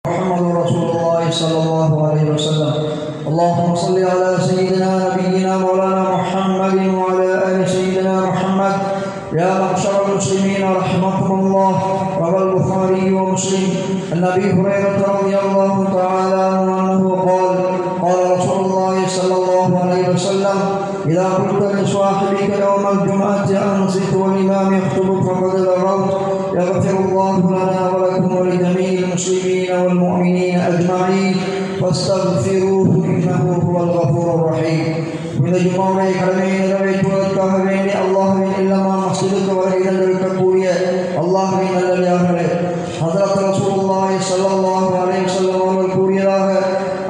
محمد رسول الله صلى الله عليه وسلم. اللهم صل على سيدنا نبينا مولانا محمد وعلى آل سيدنا محمد. يا معشر المسلمين رحمكم الله. روى البخاري ومسلم عن أبي هريرة رضي الله تعالى عنه أنه قال قال رسول الله صلى الله عليه وسلم: إذا قلت لصاحبك يوم الجمعة أنصت والإمام يخطب فقد لغوت. يغفر الله لنا ولكم ولجميع المسلمين والمؤمنين أجمعين فاستغفروه إنه هو الغفور الرحيم. இந்த ஜும்மாவுடைய கடமையை நிறைவேற்றுவதற்காக வேண்டி அல்லாஹ்வின் இல்லமான மஸ்ஜிதுக்கு வருகிறதற்கக்கூடிய அல்லாஹ்வின் நல்லடியார்களே, ஹஜ்ரத் ரசூலுல்லாஹி ஸல்லல்லாஹு அலைஹி வஸல்லம் அவர்கள் கூறியதாக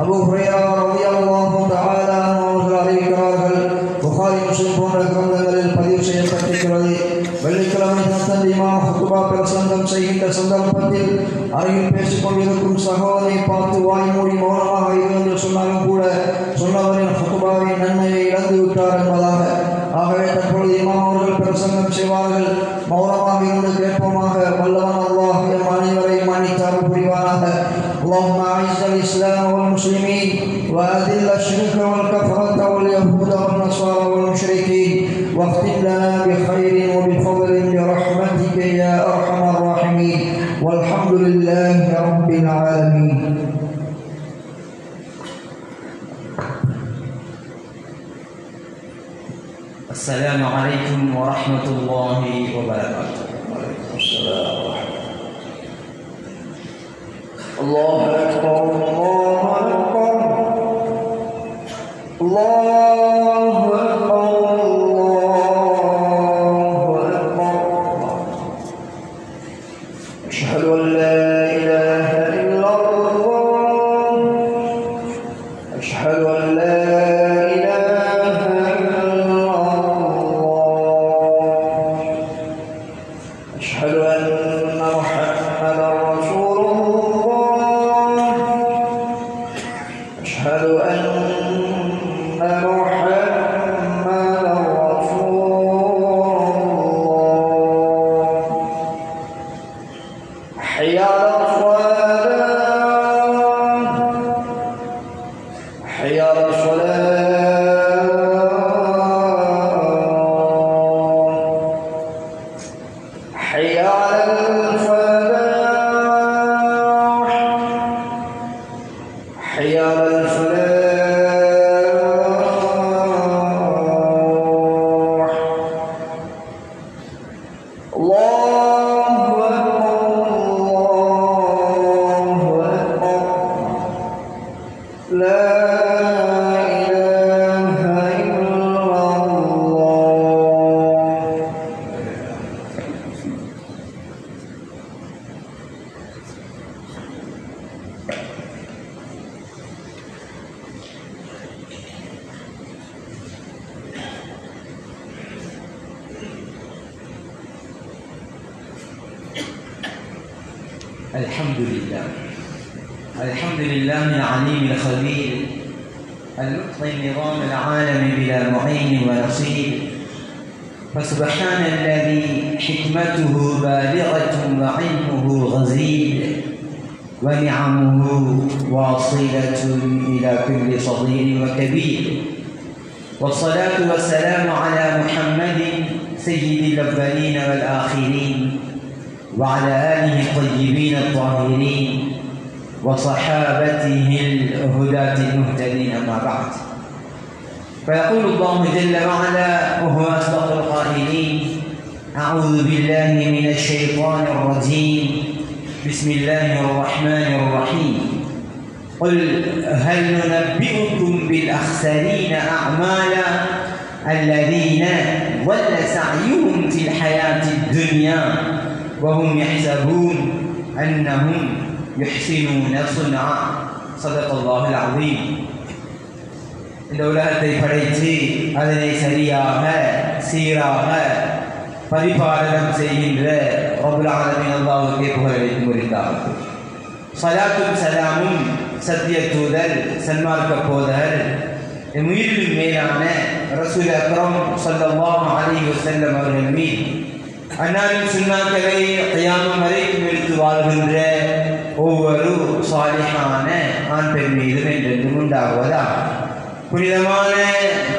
அபூ ஹுரைரா ரலியல்லாஹு தஆலா அன்ஹு அவர்கள் அறிவிக்கிறார்கள். புகாரி, முஸ்லிம் போன்ற கிரந்தங்களில் பதிவு செய்யப்பட்டிருக்கிறது. வெள்ளிக்கிழமை தனது இமாம் ஹுத்பா பிரசங்கம் செய்கின்ற சந்தர்ப்பத்தில் அருகில் பேசிக் கொண்டிருக்கும் சகோதரை பார்த்து வாய் மூடி மௌனமாக இரு என்று சொன்னாலும் கூட சொன்னவரின் ஹுத்பாவின் நன்மையை இழந்து விட்டார் என்பதாக. ஆகவே தற்பொழுது இமாம் அவர்கள் பிரசங்கம் செய்வார்கள், மௌனமாக இருந்து கேட்போமாக. வல்லவன் அல்லாஹ் எம் அனைவரையும் மன்னித்தார் புரிவானாக. اللهم أعز الإسلام والمسلمين وأذل الشرك والكفرة واليهود والنصارى والمشركين واختم لنا بخير وبفضل برحمتك يا أرحم الراحمين والحمد لله رب العالمين. السلام عليكم ورحمة الله وبركاته. وعليكم السلام ورحمة الله. الله أكبر الله أكبر الله أكبر الله أكبر. أشهد أن لا إله إلا الله. أشهد أن لا إله إلا الله. أشهد أن محمدا رسول الله. أشهد أن محمدا رسول الله. حي على الصلاة. حي على الصلاة. حي على الفلاح. حي على الفلاح. الله أكبر الله أكبر. لا إله إلا الله. الحمد لله. الحمد لله العليم الخبير المتقن نظام العالم بلا معين ونصير. فسبحان الذي حكمته بالغة وعلمه غزير ونعمه واصلة إلى كل صغير وكبير. والصلاة والسلام على محمد سيد الأولين والآخرين وعلى آله الطيبين الطاهرين وصحابته الهداة المهتدين. أما بعد، فيقول الله جل وعلا وهو أصدق القائلين: أعوذ بالله من الشيطان الرجيم. بسم الله الرحمن الرحيم. قل هل ننبئكم بالأخسرين أعمالا الذين ضل سعيهم في الحياة الدنيا وهم يحسبون أنهم يحسنون صنعا. صدق الله العظيم. இந்த உலகத்தை படைத்து அதனை சரியாக சீராக பரிபாலனம் செய்கின்ற ரப்புல் ஆலமீன் அல்லாஹ்வுக்கே புகழனைத்தும் உரித்தாகும். ஸலாத்தும் சலாமும் சத்திய தூதர் சன்மார்க்க போதகர் உயிரிலும் மேலான ரசூல் அக்ரம் ஸல்லல்லாஹு அலைஹி வஸல்லம் அவர்கள் மீது அன்னாரின் சுன்னாக்களை கியாமம் வரைக்கும் எடுத்து வாழ்கின்ற ஒவ்வொரு சாலிஹான ஆண் பெண் மீதும் என்றென்றும் உண்டாகுவதாக. புனிதமான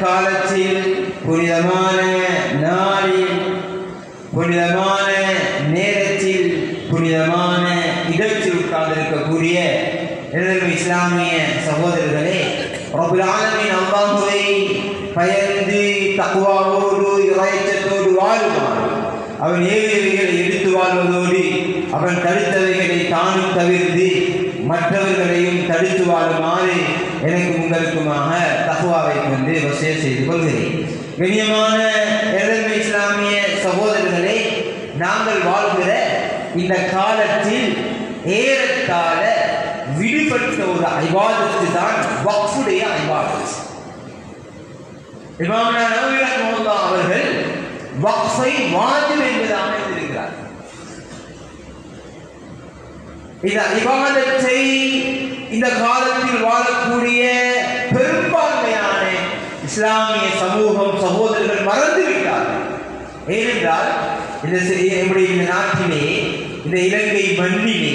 காலத்தில், புனிதமான நாளில், புனிதமான நேரத்தில், புனிதமான இடத்தில் உட்கார்ந்திருக்கக்கூடிய இஸ்லாமிய சகோதரர்களே, ரப்புல் ஆலமீன் அல்லாஹ்வை பயந்து தக்வாவோடு இறையச்சத்தோடு வாழுமாறு, அவன் ஏவியவைகளை எடுத்து வாழ்வதோடு அவன் தடுத்தவைகளை தானும் தவிர்த்து மற்றவர்களையும் தடுத்து வாழுமாறு எனக்கு உங்களுக்குமாக தக்வாவை கொண்டு வசிய செய்து கொள்கிறேன். கண்ணியமான இஸ்லாமிய சகோதரர்களே, நாங்கள் வாழ்கிற இந்த காலத்தில் ஏறத்தாழ விடுபட்ட ஒரு இபாதத்து தான் வக்ஃபுடைய இபாதத். இமாம் நவவி ரஹ்மத்துல்லாஹ் அவர்கள் வக்ஃபை வாஜிப் என்பதாக இருக்கிறார். இந்த இபாதத்தை இந்த காலத்தில் வாழக்கூடிய பெரும்பான்மையான இஸ்லாமிய சமூகம் சகோதரர்கள் மறந்துவிட்டார்கள். ஏனென்றால் இந்த நாட்டிலே, இந்த இலங்கை மண்ணிலே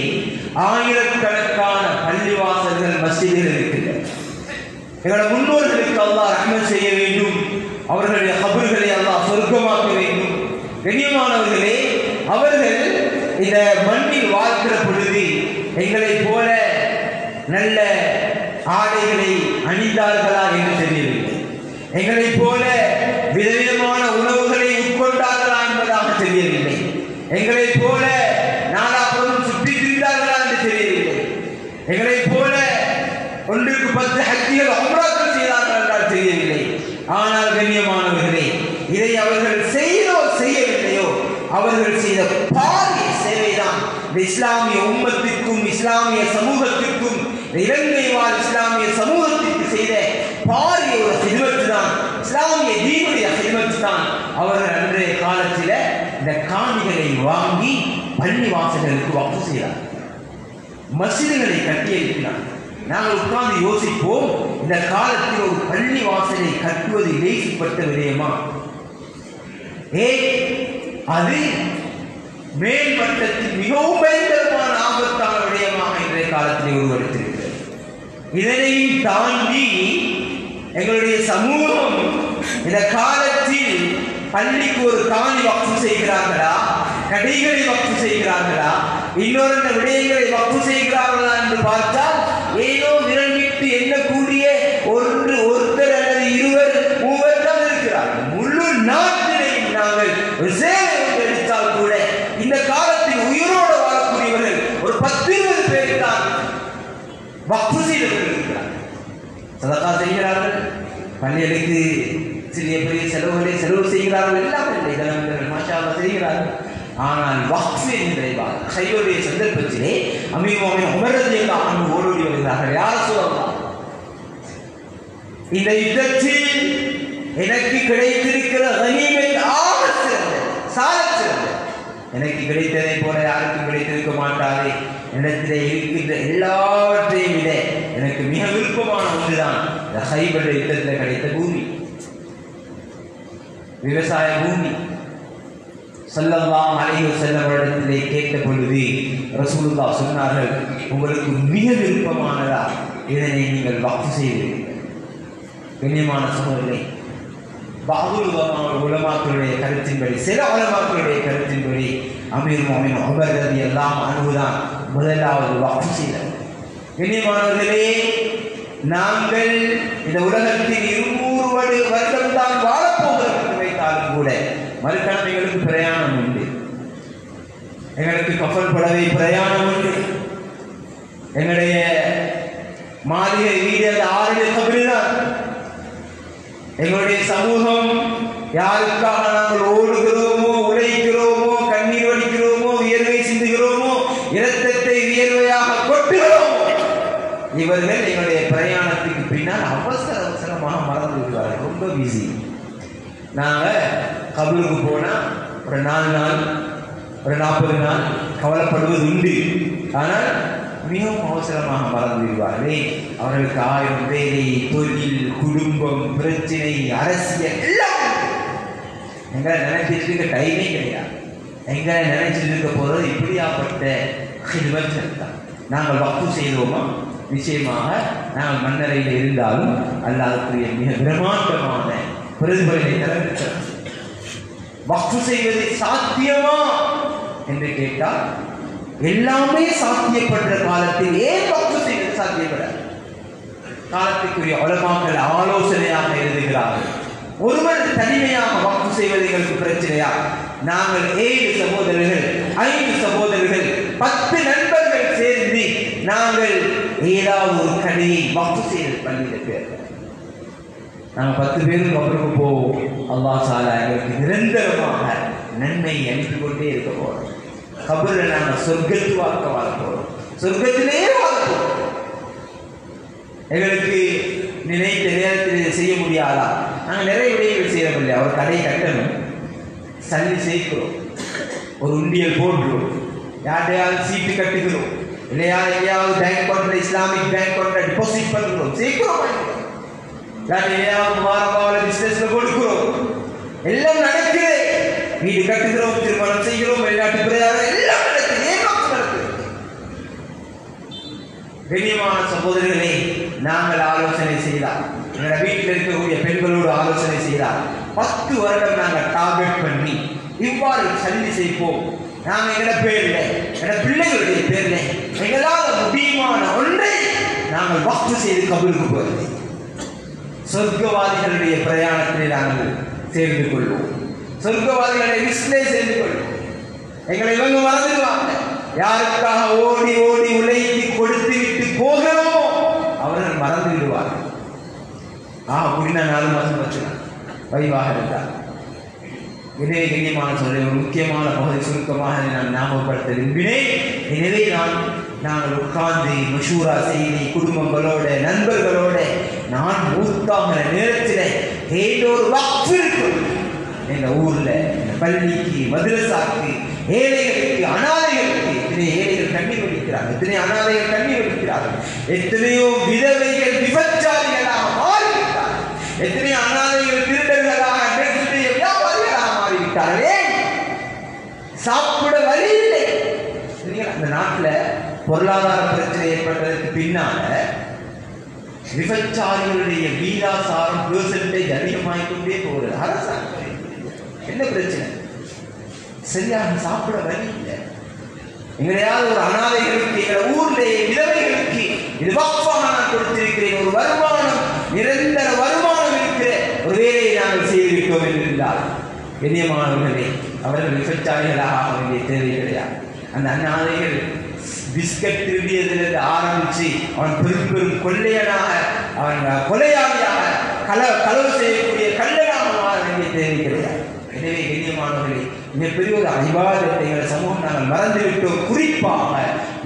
ஆயிரக்கணக்கான பள்ளிவாசல்கள் மஸ்ஜிதுகள் இருக்கின்றன. எங்களோட முன்னோர்களுக்கு அல்லாஹ் ரஹ்மத் செய்ய வேண்டும், அவர்களுடைய கபர்களை அல்லாஹ் சொர்க்கமாக்க வேண்டும். கண்ணியமானவர்களே, அவர்கள் இந்த மண்ணில் வாழ்கிற பொழுது எங்களைப் போல நல்ல ஆடைகளை அணிந்தார்களா என்று தெரியவில்லை. எங்களைப் போல விதவிதமான உணவுகளை உட்கொண்டார்களா என்பதாக தெரியவில்லை. எங்களைப் போல நாலாபுரம் சுற்றி திரிந்தார்களா என்று தெரியவில்லை. எங்களைப் போல 1க்கு 10 ஹஜ்ஜிகள் உம்ராக்கள் செய்தார்கள் என்றால் தெரியவில்லை. ஆனால் கண்ணியமானவர்களே, இதை அவர்கள் செய்யவில்லையோ அவர்கள் செய்த பாரிய சேவைதான் இஸ்லாமிய உம்மத்திற்கும் இஸ்லாமிய சமூகத்திற்கும் இலங்கை வாழ் இஸ்லாமிய சமூகத்திற்கு செய்த பாரிய ஒரு ஹிதமத் தான், இஸ்லாமிய தீனுடைய ஹிதமத் தான். அவர்கள் அன்றைய காலத்தில் இந்த காணிகளை வாங்கி பள்ளி வாசல்களுக்கு வக்ஃப் செய்தார், மஸ்ஜிதுகளை கட்டி எழுப்பினார். நாங்கள் உட்கார்ந்து யோசிப்போம், இந்த காலத்தில் ஒரு பள்ளி வாசலை கட்டுவது லேசிப்பட்ட விடயமா? அது மேல்மட்டத்தில் மிகவும் பயங்கரமான ஆபத்தான விடயமாக இன்றைய காலத்தில் உருவெடுத்திருக்கிறது. இதனையும் தாண்டி எங்களுடைய சமூகம் இந்த காலத்தில் பள்ளிக்கு ஒரு காணி வக்ஃப் செய்கிறார்களா, கடைகளை வக்ஃப் செய்கிறார்களா, இன்னொரு விடயங்களை வக்ஃப் செய்கிறார்களா என்று பார்த்தால் ஏதோ விரண்டிட்டு எண்ணக்கூடிய ஒருத்தர் அல்லது 2 3 தான் இருக்கிறார்கள். முழு நாட்டிலையும் நாங்கள் எடுத்தால் கூட இந்த காலத்தில் உயிரோடு வாழக்கூடியவர்கள் ஒரு 10-20 பேர் தான் வக்ஃப் செய்தவர்கள் இருக்கிறார்கள். சதகா செய்கிறார்கள், பள்ளிகளுக்கு சிறிய பெரிய செலவுகளை செலவு செய்கிறார்கள், எல்லாம் இல்லை இதனால் மாஷா அல்லாஹ் செய்கிறார்கள். ஆனால் வக்ஃப் என்கிற கையோடைய சந்தர்ப்பத்திலே அமீர் முஹம்மது உமர் ரலியல்லாஹு அன்ஹு ஓடோடி வருகிறார்கள். யா ரசூலல்லாஹ், இந்த யுத்தத்தில் எனக்கு கிடைத்திருக்கிற கனிமத் ஆக சிறந்தது, சாலச் சிறந்தது. எனக்கு கிடைத்ததை போல யாருக்கும் கிடைத்திருக்க மாட்டாது. இடத்திலே இருக்கின்ற எல்லாவற்றையும் விட எனக்கு மிக விருப்பமான ஒன்றுதான் இந்த ஹைபர் யுத்தத்தில் கிடைத்த பூமி, விவசாய பூமி. ஸல்லல்லாஹு அலைஹி வஸல்லம் இடத்திலே கேட்ட பொழுது ரசூலுல்லாஹ் சொன்னார்கள், உங்களுக்கு மிக விருப்பமானதா, இதனை நீங்கள் வக்ஃப் செய்வீர்கள். கண்ணியமான சகோதரர்களே, உலமாக்களுடைய கருத்தின்படி, சில உலமாக்களுடைய கருத்தின்படி அமீர் முஹம்மது உமர் ரலியல்லாஹு அன்ஹு தான் முதலாவது வக்ஃப் செய்தார். கண்ணியமானவர்களே, நாங்கள் இந்த உலகத்தில் 200 வருடம் தான் வாழப்போகிறோம் வைத்தாலும் கூட மறுக்கணம் எங்களுக்கு பிரயாணம் உண்டு, எங்களுக்கு கப்பல் புடவை பிரயாணம் உண்டு. எங்களுடைய மாளிகை வீடு அந்த 6 கபரு தான். எங்களுடைய சமூகம் யாருக்காக நாங்கள் ஓடுகிறோமோ, உழைக்கிறோமோ, கண்ணீர் வடிக்கிறோமோ, வியர்வை சிந்துகிறோமோ, இரத்தத்தை வியர்வையாக கொட்டுகிறோமோ, இவர்கள் எங்களுடைய பிரயாணத்துக்கு பின்னால் அவசரமாக மறந்து விடுவார்கள். ரொம்ப பிஸி. நாங்கள் கபருக்கு போனால் ஒரு 4 நாள், ஒரு 40 நாள் கவலைப்படுவது உண்டு. ஆனால் மிகவும் அவசரமாக மறந்து விடுவார்கள். அவர்களுக்கு 1000 வேலை, தொழில், குடும்பம், பிரச்சனை, அரசியல் எல்லாம் எங்களை நினைச்சிட்டு இருக்க டைமே கிடையாது. எங்களை நினைச்சிட்டு இருக்க போகிறது இப்படியாப்பட்ட ஹிதமத் தான். நாங்கள் வக்ஃபு செய்தோமா? நிச்சயமாக நாங்கள் மன்னரையில் இருந்தாலும் அல்லாஹ்வுடைய மிக பிரமாண்டமான பிரதிபலனை தரவிருக்கிறோம். வக்ஃபு செய்வது சாத்தியமா என்று கேட்டால் எல்லாமே சாத்தியப்படுற காலத்தில் ஏன் வக்ஃபு செய்வது சாத்தியப்படாது? காலத்துக்குரிய உலமாக்கள் ஆலோசனையாக எழுதுகிறார்கள். ஒருவர் தனிமையாக வக்ஃபு செய்வது எங்களுக்கு பிரச்சனையா? நாங்கள் 7 சகோதரர்கள் 5 சகோதரர்கள் 10 நண்பர்கள் சேர்ந்து நாங்கள் ஏதாவது ஒரு கடையை வக்ஃபு செய்து பள்ளியில் பேர் நாங்கள் 10 பேரும் கபருக்கு போவோம். அல்லாஹ் தஆலா எங்களுக்கு நிரந்தரமாக நன்மை அனுப்பி கொண்டே இருக்க போறோம். கபரில் நாங்கள் சொர்க்கத்து வாக்க வாழ போறோம். சொர்க்கத்திலேயே வாழ போறோம். எங்களுக்கு நினைத்த நேரத்தில் செய்ய முடியாதா? நாங்கள் நிறைய விடயங்கள் செய்யவில்லை. அவர் கடையை கட்டணும், சல்லி சேர்க்கிறோம், ஒரு உண்டியல் போடுறோம், யார்டையாவது சீட்டு கட்டுகிறோம், இல்லையா எங்கேயாவது பேங்க் கொண்ட இஸ்லாமிக் பேங்க் கொண்ட டிபாசிட் பண்ணுறோம், சேர்க்கிறோம், எங்கேயாவது வார பிசினஸ்ல கொடுக்கிறோம். எல்லாம் நடக்குது. வீடு கட்டுகிறோம், திருமணம் செய்கிறோம், வெளிநாட்டு பிரயாணம் எல்லாம் நடக்குது. கண்ணியமான சகோதரர்களே, நாங்கள் ஆலோசனை செய்தால், எங்களோட வீட்டில் இருக்கக்கூடிய பெண்களோடு ஆலோசனை செய்தால் 10 வருடம் நாங்கள் டார்கெட் பண்ணி இவ்வாறு சல்லி செய்வோம். நாங்கள் எங்களோட பேர்ல, எங்களோட பிள்ளைகளுடைய பேர்ல எங்களால் முடியுமான ஒன்றை நாங்கள் வக்ஃபு செய்து கபருக்கு போவது. சொர்க்கவாதிகளுடைய பிரயாணத்திலே நாங்கள் சேர்ந்து கொள்வோம். சொர்க்கவாதிகளை லிஸ்டிலே சேர்ந்து கொள்வோம். எங்களை இவங்க மறந்துடுவாங்க. யாருக்காக ஓடி ஓடி உழைத்து கொடுத்து விட்டு போகிறோமோ அவர்கள் மறந்து விடுவார்கள். அப்படின்னா 4 மாதம் வச்சுக்கலாம் வைவாக இருந்தார். எனவே கண்ணியமான சொல்ல ஒரு முக்கியமான பகுதி சுருக்கமாக நான் ஞாபகப்படுத்த விரும்பினேன். எனவே நாங்கள் உட்கார்ந்து மஷூரா செய்தி குடும்பங்களோட நண்பர்களோட நான் மூத்தாகிற நேரத்தில் ஏதொரு வக்ஃபு இருக்கும் எங்கள் ஊரில், பள்ளிக்கு, மதரசாக்கு, ஏழைகளுக்கு, அனாதைகளுக்கு. எத்தனை ஏழைகள் கண்ணீர் வடிக்கிறார்கள், எத்தனை அனாதைகள் கண்ணீர் வடிக்கிறார்கள், எத்தனையோ விதவைகள் விபச்சாரிகளாக மாறிவிட்டார்கள், எத்தனையோ அனாதைகள் திருடர்களாக வியாபாரிகளாக மாறிவிட்டார்கள். ஏன்? சாப்பிட வழி இல்லை. அந்த நாட்டில் பொருளாதார பிரச்சனை ஏற்பட்டதற்கு பின்னால விபச்சாரிகளுடைய வீராசாரம் பெர்சன்டேஜ் அதிகமாகிக்கொண்டே போகிறது. அரசாங்கம் என்ன பிரச்சனை? சரியாக சாப்பிட வழி இல்லை. எங்களையாவது ஒரு அனாதைகளுக்கு, எங்கள் ஊர்லேயே விதவைகளுக்கு இது வக்ஃபாக நான் கொடுத்திருக்கிறேன், ஒரு வருமானம், நிரந்தர வருமானம் இருக்கிற ஒரு வேலையை நாங்கள் செய்திருக்கோம் என்றிருந்தால் கண்ணியமானவர்களே, அவர்கள் விபச்சாரிகளாக ஆக வேண்டிய தேவை கிடையாது. அந்த அனாதைகள் பிஸ்கட் திருடியதிலிருந்து ஆரம்பித்து அவன் பெரும் பெரும் கொள்ளையனாக, அவன் கொலையாளியாக, களவு செய்யக்கூடிய கள்ளனாக மாற வேண்டிய தேவை கிடையாது. எனவே கண்ணியமானவர்களே, மிகப்பெரிய ஒரு இபாதத்தை எங்கள் சமூகம் நாங்கள் மறந்துவிட்டோம். குறிப்பாக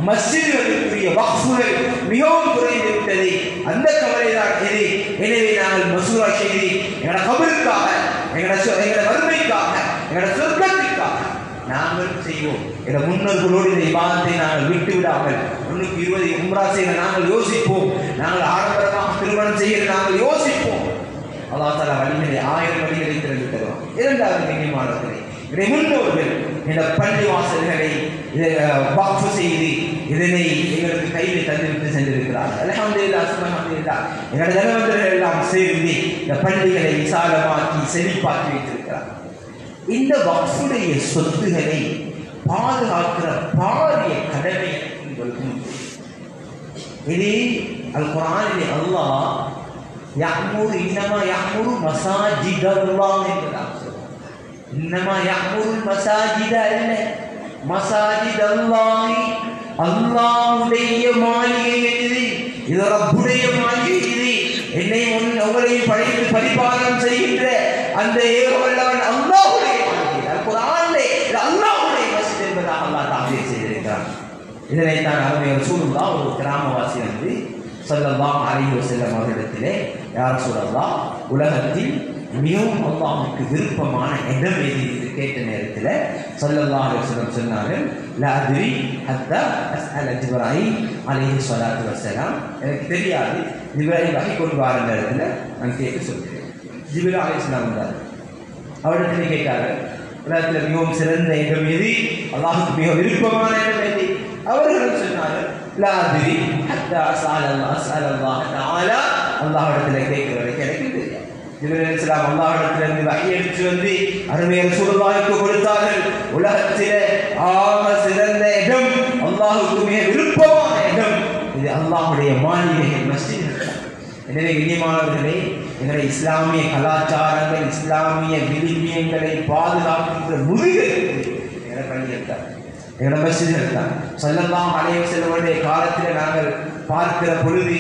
மஸ்ஜிதுகளுக்குரிய வக்ஃபுகள் மிகவும் குறைந்து விட்டது. அந்த கவலை தான் எது? எனவே நாங்கள் மசூரா செய்து எங்களோட கபருக்காக, எங்களோட வறுமைக்காக, எங்களோட சொர்க்கத்திற்காக நாங்கள் செய்வோம். எங்களோட முன்னோர்களோடு இந்த இபாதத்தை நாங்கள் விட்டு விடாமல் 120 உம்ரா செய்ய நாங்கள் யோசிப்போம். நாங்கள் ஆடம்பரமாக திருமணம் செய்ய நாங்கள் யோசிப்போம். அல்லாஹ் தஆலா வழிகளை 1000 வழிகளை திறந்து தருவார். இரண்டாவது கண்ணியமானவர்களே, இதை முன்னோர்கள் இந்த பள்ளி வாசல்களை வக்ஃபு செய்து இதனை எங்களுக்கு கையில் தந்துவிட்டு சென்றிருக்கிறார்கள். அல்ஹம்துலில்லாஹ், சுப்ஹானல்லாஹ். எங்களோட தலைவர்கள் எல்லாம் சேர்ந்து இந்த பள்ளிகளை விசாலமாக்கி செழிப்பாக்கி வைத்திருக்கிறார். இந்த வக்ஃபுடைய சொத்துக்களை பாதுகாக்கிற பாரிய கடமை உங்களுக்கு இது அல் குர்ஆனிலே அல்லாஹ் يأمر إنما يأمر مساجد الله إنما يأمر المساجد مساجد الله அல்லாஹ்வுடைய மாளிகை இது, இது ரப்புடைய மாளிகை இது. என்னை உங்களையும் படைத்து பரிபாலனம் செய்கின்ற அந்த ஏகவல்லவன் அல்லாஹ்வுடைய மாளிகை. குர்ஆனிலே இது அல்லாஹ்வுடைய மஸ்ஜித் என்பதாக அல்லாஹ் தாபீர் செய்திருக்கிறார். இதனைத்தான் அருமை ரசூலுல்லாஹ் ஒரு கிராமவாசி வந்து ஸல்லல்லாஹு அலைஹி வஸல்லம் அவர்களிடத்திலே, யா ரசூலல்லாஹ், உலகத்தில் மிகவும் அல்லாஹ்வுக்கு விருப்பமான இடம் எது என்று கேட்ட நேரத்தில் ஸல்லல்லாஹு அலைஹி வஸல்லம் சொன்னார்கள், லா அத்ரி ஹத்தா அஸ்அல ஜிப்ராயில் அலைஹி ஸலாத்து வஸலாம். எனக்கு தெரியாது, ஜிப்ராயில் வஹி கொண்டு வர நேரத்தில் நான் கேட்டு சொல்கிறேன். ஜிப்ராயில் அலைஹிஸ்ஸலாம் வந்தார். அவரிடத்தில் கேட்டார்கள், உலகத்தில் மிகவும் சிறந்த இடம் எது, அல்லாஹ்வுக்கு மிக விருப்பமான இடம் எது? அவர்கள் சொன்னார்கள், லா அத்ரி ஹத்தா அஸ்அலல்லாஹ் தஆலா அல்லாஹ்விடத்தில் கேட்கிற வரைக்கும் எனக்கு தெரியாது. ஜிப்ரீல் அலைஹிஸ்ஸலாம் அல்லாஹ்விடத்திலிருந்து வஹி எடுத்து வந்து அருமை ரசூலுல்லாஹ்வுக்கு கொடுத்தார்கள். உலகத்திலே ஆக சிறந்த இடம், அல்லாஹ்வுக்கு மிக விருப்பமான இடம் இது அல்லாஹ்வுடைய மாளிகை மஸ்ஜித். எனவே கண்ணியமானவர்களே, எங்களுடைய இஸ்லாமிய கலாச்சாரங்கள், இஸ்லாமிய விழுமியங்களை பாதுகாக்கின்ற முதுகை எங்களை பள்ளிகள் தான், எங்களோட மஸ்ஜித்கள் தான். ஸல்லல்லாஹு அலைஹி வஸல்லம் காலத்தில் நாங்கள் பார்க்கிற பொழுது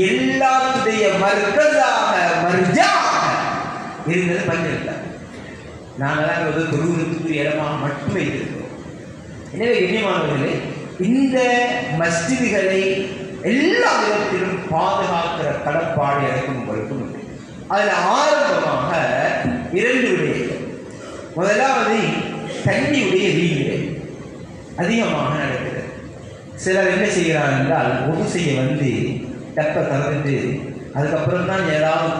எல்லாத்துடைய மர்கஸாக மர்ஜாக இருந்தது பள்ளிகள் தான். நாங்கள் ஒரு குருவுக்கு இடமாக மட்டுமே இருக்கிறோம். எனவே கண்ணியமானவர்களே, இந்த மஸ்ஜிதுகளை எல்லா விதத்திலும் பாதுகாக்கிற கடப்பாடு எனக்கும் உங்களுக்கும் உண்டு. அதில் ஆரம்பமாக 2 விடயங்கள். முதலாவது தண்ணியுடைய வீடு அதிகமாக நடக்கிறது. சிலர் என்ன செய்கிறார் என்றால், ஒது செய்ய வந்து டப்பை திறந்துட்டு அதுக்கப்புறம் தான் ஏதாவது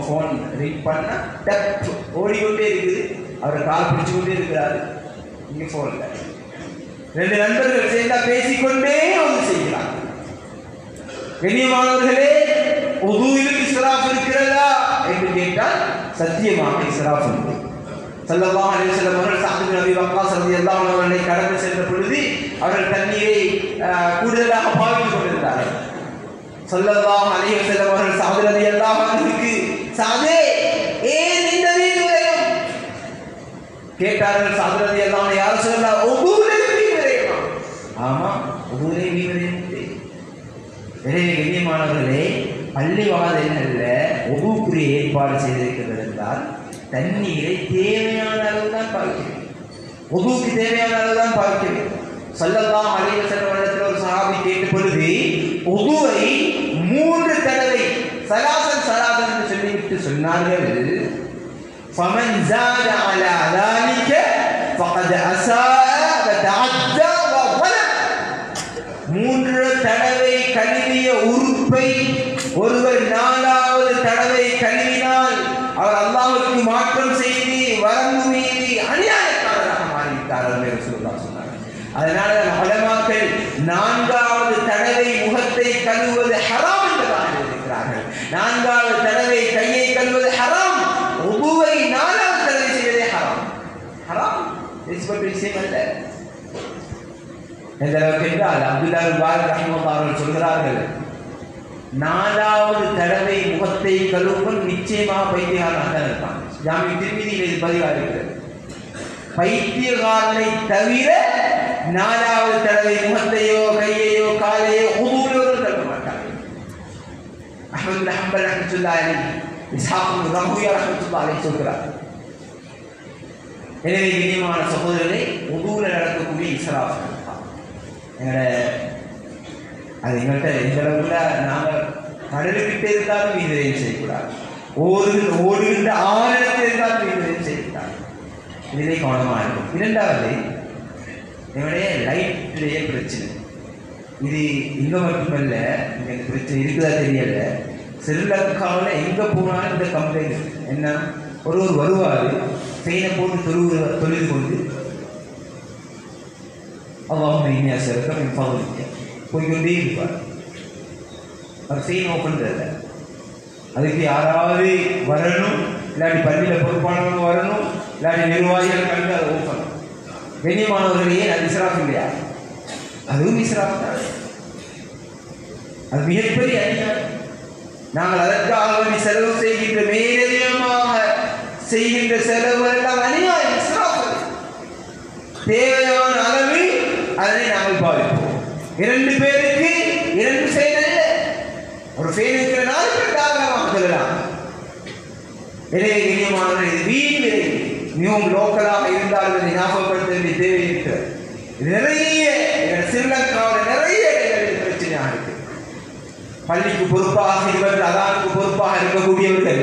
ஃபோன் ரீட் பண்ணால் டப் ஓடிக்கொண்டே இருக்குது. அவர் கால் பிடிச்சு கொண்டே இருக்கிறார். இங்கே ஃபோனில் 2 நண்பர்கள் சேர்ந்தா பேசிக்கொண்டே ஒது செய்கிறார். கண்ணியமானவர்களே, உதுவில் இஸ்ராஃப் இருக்கிறதா என்று கேட்டால் சத்தியமாக இஸ்ராஃப் உண்டு. ஸல்லல்லாஹு அலைஹி வஸல்லம் அவர்கள் சஅத் பின் அபீ வக்காஸ் ரலியல்லாஹு அன்ஹு அவர்களை கடந்து சென்ற பொழுது அவர்கள் தண்ணீரை கூடுதலாக பாவித்துக் கொண்டிருந்தார்கள். ஸல்லல்லாஹு அலைஹி வஸல்லம் அவர்கள் சஅத் ரலியல்லாஹு அன்ஹுக்கு, சஅதே ஏன் இந்த வீண் கேட்டார்கள். சஅத் ரலியல்லாஹு அன்ஹு, யா ரசூலல்லாஹ், உதுவில் வீண் விரையுமா? ஆமாம், உதுவில் வீண் விரையும். எனவே கண்ணியமானவர்களே, பள்ளிவாசல்களில் உதுவுக்குரிய ஏற்பாடு செய்திருக்கிறது என்றால் தண்ணீரை தேவையான அளவு தான் பாய்க்கிறது. உதுவுக்கு தேவையான அளவு தான் பாய்க்கிறது. ஸல்லல்லாஹு அலைஹி வஸல்லம் ஒரு சஹாபி கேட்ட பொழுது உதுவை 3 தடவை சலாசன் என்று சொல்லிவிட்டு சொன்னார்கள், ஃபமன் ஸாத அலா ذلك ஃபகத் அஸாஅ வதஅத்தா வظلم. 3 தடவை கழுவிய உறுப்பை ஒருவர் 4வது தடவை கழுவினால் அவர் அல்லாஹ்வுக்கு மாற்றம் செய்து வரம்பு மீறி அநியாயக்காரராக மாறிவிட்டார் என்று சொன்னார். அதனால உலமாக்கள் 4வது தடவை முகத்தை கழுவுவது ஹராம் என்பதாக இருக்கிறார்கள். 4வது தடவை கையை கழுவுவது ஹராம். உதுவை 4வது தடவை செய்வதே ஹராம். ஹராம் விஷயம் அல்ல. எந்த அளவுக்கு என்றால் அப்துல்லாஹ் இப்னு முபாரக் ரஹிமஹுல்லாஹ் அவர்கள் சொல்கிறார்கள், 4வது தடவை முகத்தை கழுவுவன் நிச்சயமாக பைத்தியகாரனாக தான் இருப்பான். ஜாமி திருமிதியில் இது பதிவாக இருக்கிறது. பைத்தியகாரனை தவிர 4வது தடவை முகத்தையோ கையையோ காலையோ உதுவுலோடு கழுவ மாட்டார்கள். அஹ்மத் பின் ஹம்பல் ரஹ்மத்துல்லாஹி அலைஹி, இஸ்ஹாக் பின் ராஹுயா ரஹ்மத்துல்லாஹி அலைஹி சொல்கிறார். எனவே கண்ணியமான சகோதரர்களே, உதுவுல நடக்கக்கூடிய இஸ்ராஃப் அது எங்கள்கிட்ட எந்த அளவுல நாங்கள் கடலுக்கிட்டே இருந்தாலும் வீதிரையும் செய்யக்கூடாது. ஓடுகின்ற ஆழத்தில் இருந்தாலும் வீதிரையும் செய்யக்கூடாது. இதிலே கவனமாக இருக்கும். 2வது என்னுடைய லைட்டுடைய பிரச்சனை. இது இங்கே மட்டுமல்ல, இங்கே இந்த பிரச்சனை இருக்குதா தெரியல. ஸ்ரீலங்காவில் எங்கே போனாலும் இந்த கம்ப்ளைண்ட் என்ன, ஒருவர் வருவார், ஃபெயினை போட்டு தொழுது கொண்டு அல்லாஹும்ம இன்னி அஸ்அலுக மின் ஃபضلிக போய்கொண்டே இருப்பார். அவர் ஃபெயின் ஓப்பன் இல்லை. அதுக்கு யாராவது வரணும், இல்லாட்டி பள்ளியில் பொறுப்பானவங்க வரணும், இல்லாட்டி நிர்வாகிகள் கண்டு அதை ஓப்பன். கண்ணியமானவர்களையே அது இஸ்ராஃப் இல்லையா? அதுவும் இஸ்ராஃப் தான். அது மிகப்பெரிய அநியாயம். நாங்கள் அதற்காக செலவு செய்கின்ற மேலதிகமாக செய்கின்ற செலவு எல்லாம் அநியாயம், இஸ்ராஃப். தேவையான அளவு அதனை நாங்கள் பாதிப்போம். 2 பேருக்கு 2 ஃபெயின் அல்ல, ஒரு ஃபெயின் இருக்கிற 4 பேர் தாராளமாக சொல்லலாம். எனவே கண்ணியமானவர்கள், இது வீண் விரை. மிகவும் லோக்கலாக இருந்தால் இதை ஞாபகப்படுத்த வேண்டிய தேவை இருக்கிறது. நிறைய ஸ்ரீலங்காவில் நிறைய இடங்களில் பிரச்சனையாக இருக்கு. பள்ளிக்கு பொறுப்பாக இவர்கள் அதானுக்கு பொறுப்பாக இருக்கக்கூடியவர்கள்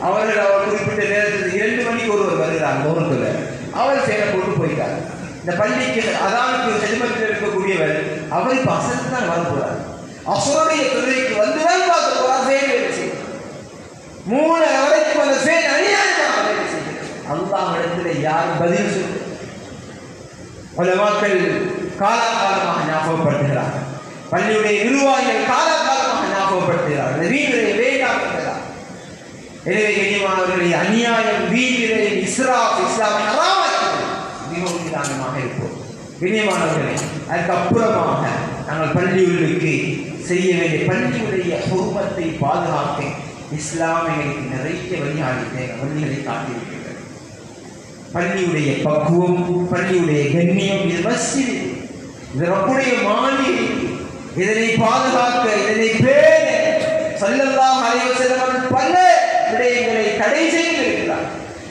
அவர் குறிப்பிட்ட நேரத்தில் 2 மணிக்கு ஒருவர் வருகிறார் கவர்னத்தில். அவர் செயலை போட்டு போயிட்டார். இந்த பள்ளிக்கு அதானுக்கு செல்வத்தில் இருக்கக்கூடியவர் அவர் இப்போ அசத்து தான் வரப்போறார். அசுரனுடைய தொழிலுக்கு வந்துதான் பார்க்க போறார். ஃபேன் வேலை செய்யும். 3 வரைக்கும் அந்த ஃபேன் அநியாயமாக வேலை செய்யும். அல்லாஹ் இடத்துல யார் பதில் சொல்லு? உலமாக்கள் காலகாலமாக ஞாபகப்படுத்துகிறார்கள். பள்ளியுடைய நிர்வாகிகள் காலகாலமாக ஞாபகப்படுத்துகிறார். வீணரை வேண்டாம் என்றார். எனவே கண்ணியமானவர்களை அநியாயம், வீணரை, இஸ்ராப், இஸ்லாம் ஹராமாக்கிறது மிகவும் நிதானமாக இருப்போம். கண்ணியமானவர்களே, அதுக்கப்புறமாக நாங்கள் பள்ளிகளுக்கு செய்ய வேண்டிய பள்ளியுடைய குடும்பத்தை பாதுகாக்க இஸ்லாம் எங்களுக்கு நிறைய வழிகளை காட்டியிருக்கிறது. பள்ளியுடைய பக்குவம், பள்ளியுடைய கண்ணியம், இது மஸ்ஜித், இது ரப்புடைய மாளிகை. இதனை பாதுகாக்க, இதனை பேண ஸல்லல்லாஹு அலைஹி வஸல்லம் பல விடயங்களை தடை செய்திருக்கிறார்.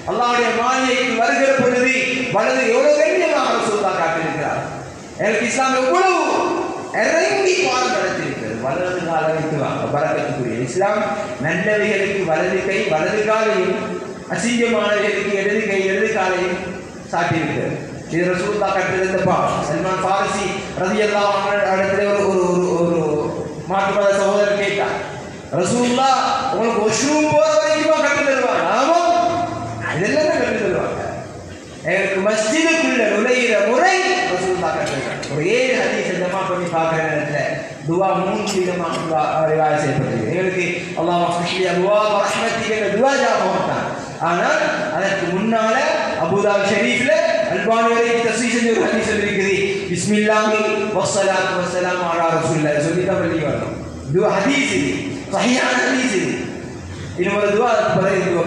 அல்லாஹ்வுடைய மாளிகைக்கு வருகிற பொழுது வலது எவ்வளவு கண்ணியமாக ரசூலுல்லாஹ் காட்டியிருக்கிறார். எனக்கு இஸ்லாம் எவ்வளவு இறங்கி பாடம் நடத்தியிருக்கிறது. வலது கால வைத்து வாங்க பரக்கத்துக்குரிய இஸ்லாம் நல்லவைகளுக்கு வலது கை, வலது காலையும் அசிங்கமானவைகளுக்கு இடது கை, இடது காலையும் சாட்டியிருக்கிறது. இது ரசூலுல்லாஹ் கற்றிருந்தப்பா சல்மான் ஃபாரிசி ரலியல்லாஹு அன்ஹு இடத்துல ஒரு மாற்று மத சகோதரர் கேட்டார், ரசூலுல்லாஹ் உங்களுக்கு வாஷ்ரூம் போற வரைக்கும் கற்று தருவாங்க? ஆமா, இதெல்லாம் கற்று தருவாங்க. எனக்கு மஸ்ஜிதுக்குள்ள நுழையிற முறை ரசூலுல்லாஹ் கற்றுக்கிறாங்க. ஒரு 7 ஹதீஸ் ஜமா பண்ணி பார்க்குற நேரத்தில் துவா 3 விதமாக ரிவாய் செய்யப்பட்டது. எங்களுக்கு அல்லாஹ் மஃப்ஹி அபுவாப் ரஹ்மத்திக துவா ஞாபகம். ஆனால் அதற்கு முன்னால அபூதாபி ஷரீஃப்ல அல்பானி வரை தஸ்ஸீஹ் செஞ்ச ஒரு ஹதீஸ் இருக்குது. பிஸ்மில்லாஹி வஸ்ஸலாத்து வஸ்ஸலாமு அலா ரசூலில்லாஹ் சொல்லி தான் வெளியே வரணும். துவா ஹதீஸ் இது, சஹீஹான ஹதீஸ் இது. இன்னொரு துவா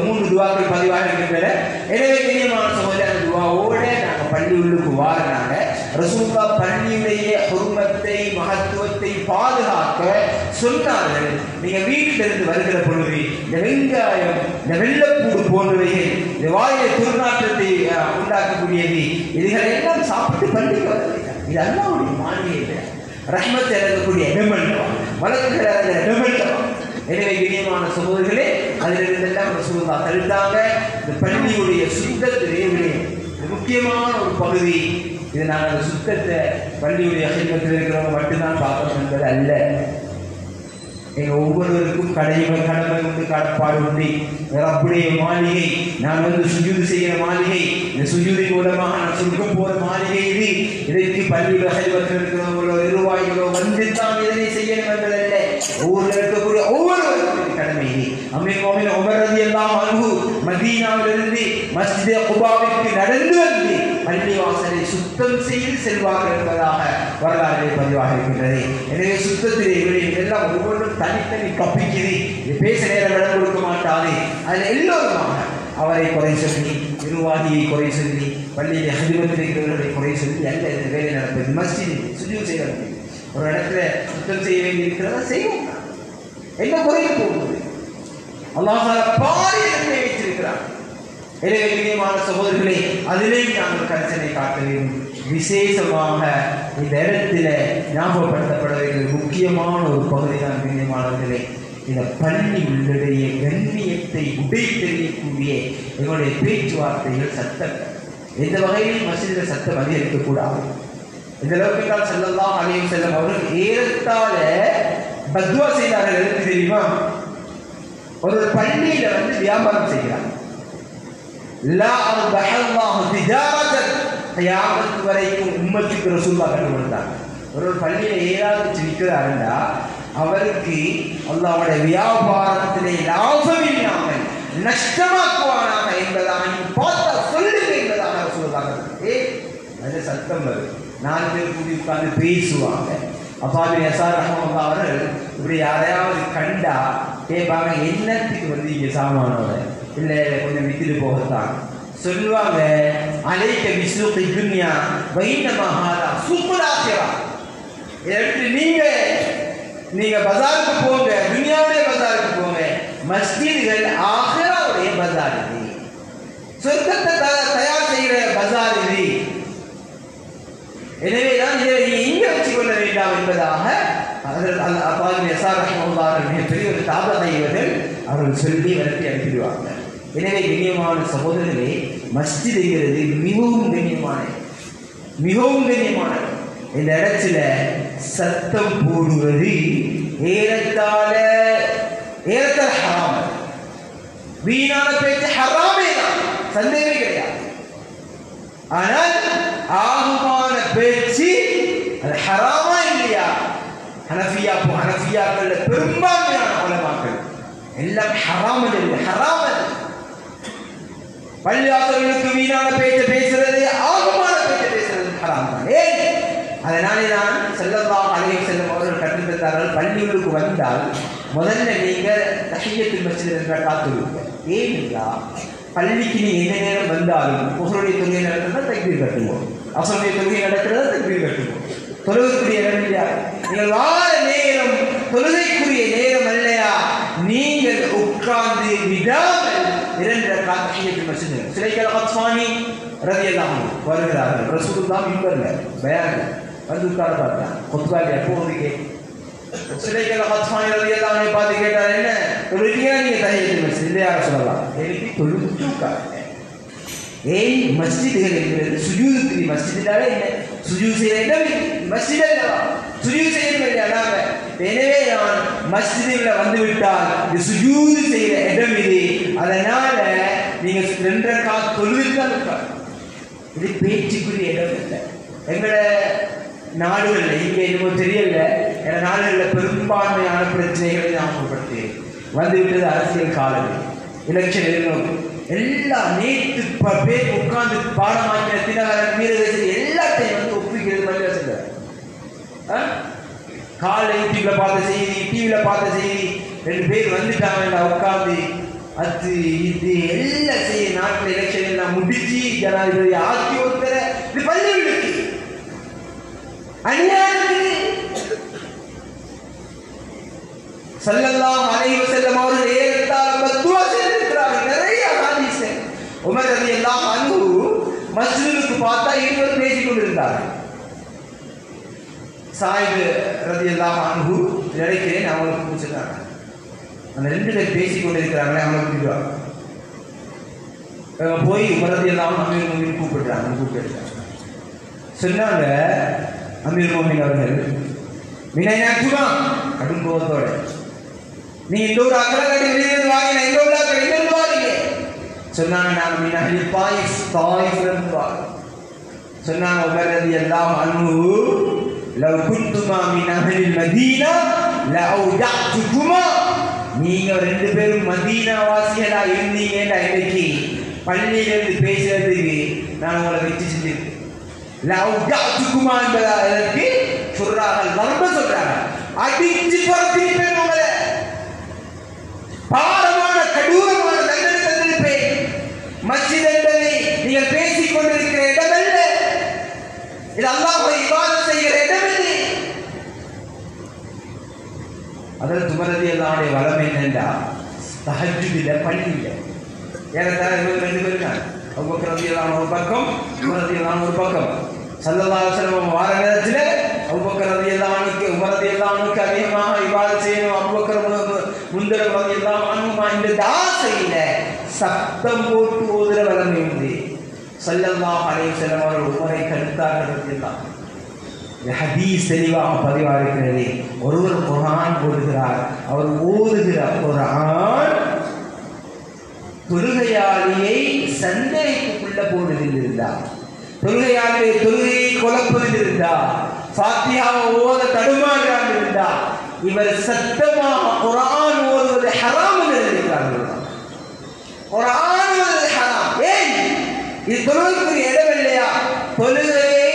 3 துவாக்கள் பதிவாக இருக்கின்றன. எனவே கண்ணியமான சகோதரர்களே, அந்த துவாவோட நாங்கள் பள்ளி உள்ளுக்கு வாரினாங்க. ரசூலுல்லாஹ் பள்ளியுடைய ஹுர்மத்தை, மகத்துவத்தை பாதுகாக்க சொன்னார்கள். நீங்க வீட்டில் இருந்து வருகிற பொழுது இந்த வெங்காயம், இந்த வெள்ளப்பூடு போன்றவைகள், இந்த வாயிலை துர்நாற்றத்தை உண்டாக்கக்கூடியது, இதுகளை எல்லாம் சாப்பிட்டு பள்ளிக்கு வரவில்லை. இது அல்லாஹ்வுடைய மாளிகை, ரஹ்மத் இறங்கக்கூடிய இடமல்லம், வழக்குகள் இறங்குற இடமல்லம். எனவே கண்ணியமான சகோதரர்களே, அதிலிருந்தெல்லாம் ரசூலுல்லாஹ் தடுத்தாங்க. இந்த பள்ளியுடைய சுத்தத்திலே முக்கியமான ஒரு பகுதி. இது நாங்கள் அந்த சுத்தத்தை பள்ளியுடைய ஹிதமத்தில் இருக்கிறவங்க மட்டும்தான் பார்க்கணும் என்பது அல்ல. எங்கள் ஒவ்வொருவருக்கும் கடமை உண்டு, கடப்பாடு உண்டு. ரப்புடைய மாளிகை, நான் சுஜூது செய்கிற மாளிகை, இந்த சுஜூதி மூலமாக நான் சுருக்கம் போகிற மாளிகை இது. இதற்கு பள்ளியுடைய ஹிதமத்தில் இருக்கிறவங்களோ நிர்வாகிகளோ வந்துத்தான் இதனை செய்யணும் என்பதல்ல. ஊரில் இருக்கக்கூடிய ஒவ்வொருவருக்கும் கடமை இது. அமீர் மோமின் உமர் ரலியல்லாஹு அன்ஹு மதீனாவிலிருந்து மஸ்ஜிதே குபாவிற்கு நடந்து வந்து பள்ளிவாசலை சுத்தம் செய்து செல்வார்கள் என்பதாக வரலாறு பதிவாக இருக்கின்றது. எனவே சுத்தத்திலே எல்லாம் ஒவ்வொன்றும் தனித்தனி டாபிக். இது பேச நேரம் இடம் கொடுக்க மாட்டாது. அதில் எல்லோருமாக அவரை குறை சொல்லி, நிர்வாகியை குறை சொல்லி, பள்ளியில் ஹிதமத்தில் இருக்கிறவர்களை குறை சொல்லி அல்ல இந்த வேலை நடப்பது. மஸ்ஜித் சுஜூத் செய்ய வேண்டியது, ஒரு இடத்துல சுத்தம் செய்ய வேண்டி இருக்கிறதா செய்வோம். என்ன குறைந்து போகுது? அல்லாஹ் பாரிய நன்மை வைத்திருக்கிறார். எனவே கண்ணியமான சகோதரர்களே, அதிலேயும் நாங்கள் கரிசனை காட்ட வேண்டும். விசேஷமாக இந்த இடத்துல ஞாபகப்படுத்தப்பட வேண்டிய முக்கியமான ஒரு பகுதி தான் கண்ணியமானவர்களே, இந்த பள்ளி உள்ளடைய கண்ணியத்தை உடைத்தெறியக்கூடிய எங்களுடைய பேச்சுவார்த்தைகள், சத்தங்கள். எந்த வகையிலும் மஸ்ஜிதில் சத்தம் அதிகரிக்கக்கூடாது. இந்த அளவுக்கு ஸல்லல்லாஹு அலைஹி வஸல்லம் அவர்கள் ஏறத்தாழ பத்வா செய்தார்கள். எதுக்கு தெரியுமா? ஒரு பள்ளியில வியாபாரம் செய்கிறார். லா அர்பஹல்லாஹு திஜாரத்தன், கியாமத் வரைக்கும் உம்மத்துக்கு ரசூலுல்லாஹ் கற்றுக் கொடுத்தாங்க. ஒரு பள்ளியில ஏதாவது விற்கிறாருண்டா அவருக்கு அல்லாஹ்வுடைய வியாபாரத்திலே லாபம் இல்லாமல் நஷ்டமாக்குவானாக என்பதாக பார்த்தா சொல்லுங்க என்பதாக ரசூலுல்லாஹ். அது சத்தம் வரும். 4 பேர் கூடி உட்கார்ந்து பேசுவாங்க. அப்பாபின் யசார் ரஹ்மத்துல்லாஹி அவர்கள் இப்படி யாரையாவது கண்டா கேட்பாங்க, என்னத்துக்கு இங்கே சாமானோட இல்லை கொஞ்சம் வித்துட்டு போகத்தான் சொல்லுவாங்க. அலைக்க விசுக்கு துன்யா வைனமஹாதா சுக்குலாசிரா. எடுத்து நீங்க பஜாருக்கு போங்க, துன்யாவுடைய பஜாருக்கு போங்க. மஸ்ஜிதுகள் ஆகிராவுடைய பஜார் இது, சொர்க்கத்தை தயார் செய்கிற பஜார் இது. எனவேதான் இதை இங்கே வச்சுக்கொள்ள வேண்டாம் என்பதாக மிகப்பெரிய ஒரு தாபதைவர்கள் அவர்கள் சொல்லி வளர்த்தி அனுப்பிடுவாங்க. எனவே கண்ணியமான சகோதரர்களே, மஸ்ஜிதுங்கிறது மிகவும் கண்ணியமானது. இந்த இடத்துல சத்தம் போடுவது ஏறத்தாழ ஹராம். வீணான பேச்சு ஹராமே தான், சந்தேகமே கிடையாது. ஆனால் ஆகுமான பேச்சு அது ஹராமா இல்லையா? ஹனஃபியாக்கள் பெரும்பான்மையான உலமாக்கள் எல்லாம் ஹராம் இல்லை, ஹராம். பள்ளிவாசல்களுக்கு வீணான பேச்சை பேசுறது, ஆகமான பேச்சை பேசுறது ஹராம் தான். ஏன்? அதனாலே தான் ஸல்லல்லாஹு அலைஹி வஸல்லம் அவர்கள் கற்றுத்தந்தார்கள், பள்ளிகளுக்கு வந்தால் முதல்ல நீங்க தஹிய்யத்துல் மஸ்ஜித் என்ற காத்துருங்க. ஏனென்றா பள்ளிக்கு நீங்க எந்த நேரம் வந்தாலும் உங்களுடைய தொழுகை நடக்கிறதா தக்பீர் கட்டுவோம், அசருடைய தொழுகை நடக்கிறதா தக்பீர் கட்டுவோம். தொழுகைக்குரிய நேரம் இல்லையா? நீங்கள் வார நேரம் தொழுகைக்குரிய நேரம் அல்லையா? நீங்கள் உட்கார்ந்து விடாமல் 2 ரக்காத் தஹிய்யத்துல் மஸ்ஜித். சுலைக் அல்-கத்ஃபானி ரலியல்லாஹு அன்ஹு வருகிறார்கள். ரசூலுல்லாஹ் மிம்பர்ல பயான் வந்து உட்கார பார்த்தாங்க. குத்பால எப்போதுக்கே சுலைக் அல்-கத்ஃபானி ரலியல்லாஹு அன்ஹு பார்த்து கேட்டார், என்ன தொழுகையா நீங்க தஹிய்யத்துல் மஸ்ஜித் இல்லையா சொல்லலாம்? எனக்கு தொழுது உட்கார்ந்தேன். ஏய், மஸ்ஜிதுகள் என்கிறது சுஜூதுக்கு மஸ்ஜிதாலே என்ன சுஜூது செய்ய இடம் மஸ்ஜித் அல்லவா? சுஜூது செய்யணும் இல்லையா நாங்க? எனவே நான் மஸ்ஜிதுல வந்து விட்டால் இது சுஜூது செய்யற இடம் இது. அதனால நீங்க 2 ரக்காத் தொழுதுதான் உட்கார். இது பேச்சுக்குரிய இடம் இல்லை. எங்களோட நாடுகள்ல இங்க என்னமோ தெரியல, எங்க நாடுகள்ல பெரும்பான்மையான பிரச்சனைகளை ஞாபகப்படுத்தி வந்து விட்டது. அரசியல் காலம், எலெக்ஷன் எதிர்நோக்கு எல்லாம் நேற்று பேர் உட்கார்ந்து பாடமாக்கின தினகரன் வீரதேசன் எல்லாத்தையும் வந்து ஒப்புக்கிறது மல்லிவாசல். காலை யூடியூப்ல பார்த்த செய்தி, டிவியில பார்த்த செய்தி, 2 பேர் வந்துட்டாங்க உட்கார்ந்து அது இது எல்லாம் செய்ய. நாட்டில் எலெக்ஷன் எல்லாம் முடிச்சு ஜனாதிபதி ஆக்கி ஒருத்தர இது பள்ளிகளுக்கு அநியாயத்துக்கு ஸல்லல்லாஹு அலைஹி வஸல்லம் அவர்கள் ஏறத்தாழ பத்துவா செய்திருக்கிறார்கள். நிறைய ஹதீஸ். உமர் ரலியல்லாஹு அன்ஹு மஸ்ஜிதுக்கு பார்த்தா 20 பேசிக் கொண்டிருந்தார்கள். சாயிப் ரலியல்லாஹு அன்ஹு நினைக்கிறேன் அவங்களுக்கு பிடிச்சிருக்காங்க. அந்த 2 பேர் பேசிக் கொண்டிருக்கிறாங்களே அவங்களுக்கு பிடிக்குவாங்க. போய் உமர் ரலியல்லாஹு அன்ஹு கூப்பிட்டுருக்காங்க. சொன்னாங்க, அமீர் மோமின் அவர்கள் வினையாக்குமா கடும் கோபத்தோட, நீ இந்த ஒரு அக்கலக்கடி வெளியிலிருந்து வாங்கின இந்த ஒரு இங்கிருந்து வாங்க சொன்னாங்க. நான் மினஹலி தாயிஃப் சொன்னாங்க. உமர் ரலியல்லாஹு அன்ஹு லவ் குன்துமா மின் அஹ்லில் மதீனா லஅவுதஅதுகுமா, நீங்க 2 பேரும் மதீனா வாசிகளா இருந்தீங்கன்னா இன்னைக்கு பள்ளியிலிருந்து பேசுறதுக்கு நான் உங்களை வச்சு செஞ்சிருக்கேன். லஅவுதஅதுகுமா என்பதற்கு சொல்றார்கள், ரொம்ப சொல்றாங்க, அடிச்சு பரத்திருப்பேன் உங்களை, பாரமான கடூரமான தண்டனை தந்திருப்பேன். மஸ்ஜித் என்பதை நீங்கள் பேசிக் கொண்டிருக்கிற இடம் அல்ல, இது அல்லாஹ்வை இபாதத் செய்கிற இடம் இல்லை. அதில் உமர் ரலியல்லாஹு அன்ஹு வளமை என்னென்றா தஹஜ்ஜுதில் பள்ளியில் ஏறத்தாழ 2 பேர் இருக்காங்க. அபூபக்கர் ரலியல்லாஹு அன்ஹு ஒரு பக்கம், உமர் ரலியல்லாஹு அன்ஹு ஒரு பக்கம். ஸல்லல்லாஹு அலைஹி வஸல்லம் வார நேரத்தில் அபூபக்கர் ரலியல்லாஹு அன்ஹுக்கு உமர் ரலியல்லாஹு அன்ஹுக்கு அதிகமாக இபாதத் செய்யணும், அபூபக்கர் முந்திர ரலியல்லாஹு அன்ஹு இந்த ஆசையில சத்தம் போட்டு ஓதுற வளமை உண்டு. ஸல்லல்லாஹு அலைஹி வஸல்லம் அவர்கள் உமரை கருத்தார்கள் ரலியல்லாஹு அன்ஹு. ஹதீஸ் தெளிவாக பதிவாகிறது. ஒருவர் குர்ஆன் ஓதுகிறார், அவர் ஓதுகிற குர்ஆன் தொழுகையாளியை சந்தேகத்துக்குள்ள போடுவதில் இருந்தார், தொழுகையாளியை தொழுகையை குழப்பதில் இருந்தார், ஃபாத்திஹாவை ஓத தடுமாறாக இருந்தார், இவர் சத்தமாக குர்ஆன் ஓதுவது ஹராம் என்று எழுதியிருக்கிறார்கள். குர்ஆன் ஓதுவது ஹராம். ஏன்? இது தொழுகைக்குரிய இடம் இல்லையா? தொழுகையை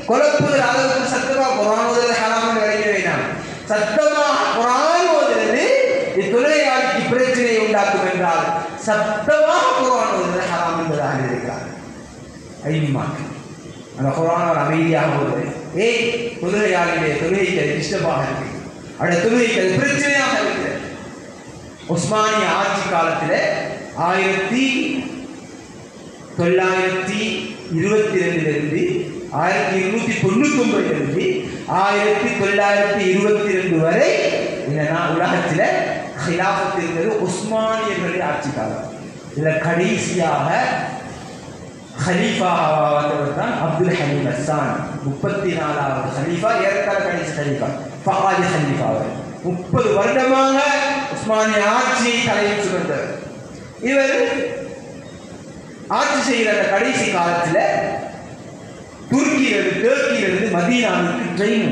குழப்புகிற அளவுக்கு சத்தமாக குர்ஆன் ஓதுவது ஹராம் என்று விளங்க வேண்டாம். சத்தமாக குர்ஆன் ஓதுவது தொழுகையாளிக்கு பிரச்சனையை உண்டாக்கும் என்றால் சத்தமாக குர்ஆன் ஓதுவது ஹராம் என்பதாக இருக்கிறார். ஐமாக்கு அந்த குர்ஆன் அமைதியாக ஓதுவது ஏய் தொழுகையாளிலே தொழுகைக்கு டிஸ்டர்பாக இருக்கு, அவருடைய தொழுகைக்கு அது பிரச்சனையாக இருக்கிறது. உஸ்மானிய ஆட்சி காலத்தில் 1922 1299 1922 வரை இந்த உலகத்தில் ஹிலாஃபத் இருக்கிறது உஸ்மானியர்களுடைய ஆட்சி காலம். இதில் கடைசியாக ஹலீஃபாவாக வந்தவர் தான் அப்துல் ஹலீம் அஸ்ஸானி. 34வது ஹலீஃபா, ஏறத்தாழ கடைசி ஹலீஃபா ஃபகாதி ஹலீஃபா. அவர் 30 வருடமாக உஸ்மானிய ஆட்சியை தலையில் சுமந்தவர். இவர் ஆட்சி செய்கிற கடைசி காலத்தில் டர்க்கியிலிருந்து மதீனாவுக்கு ட்ரெயின்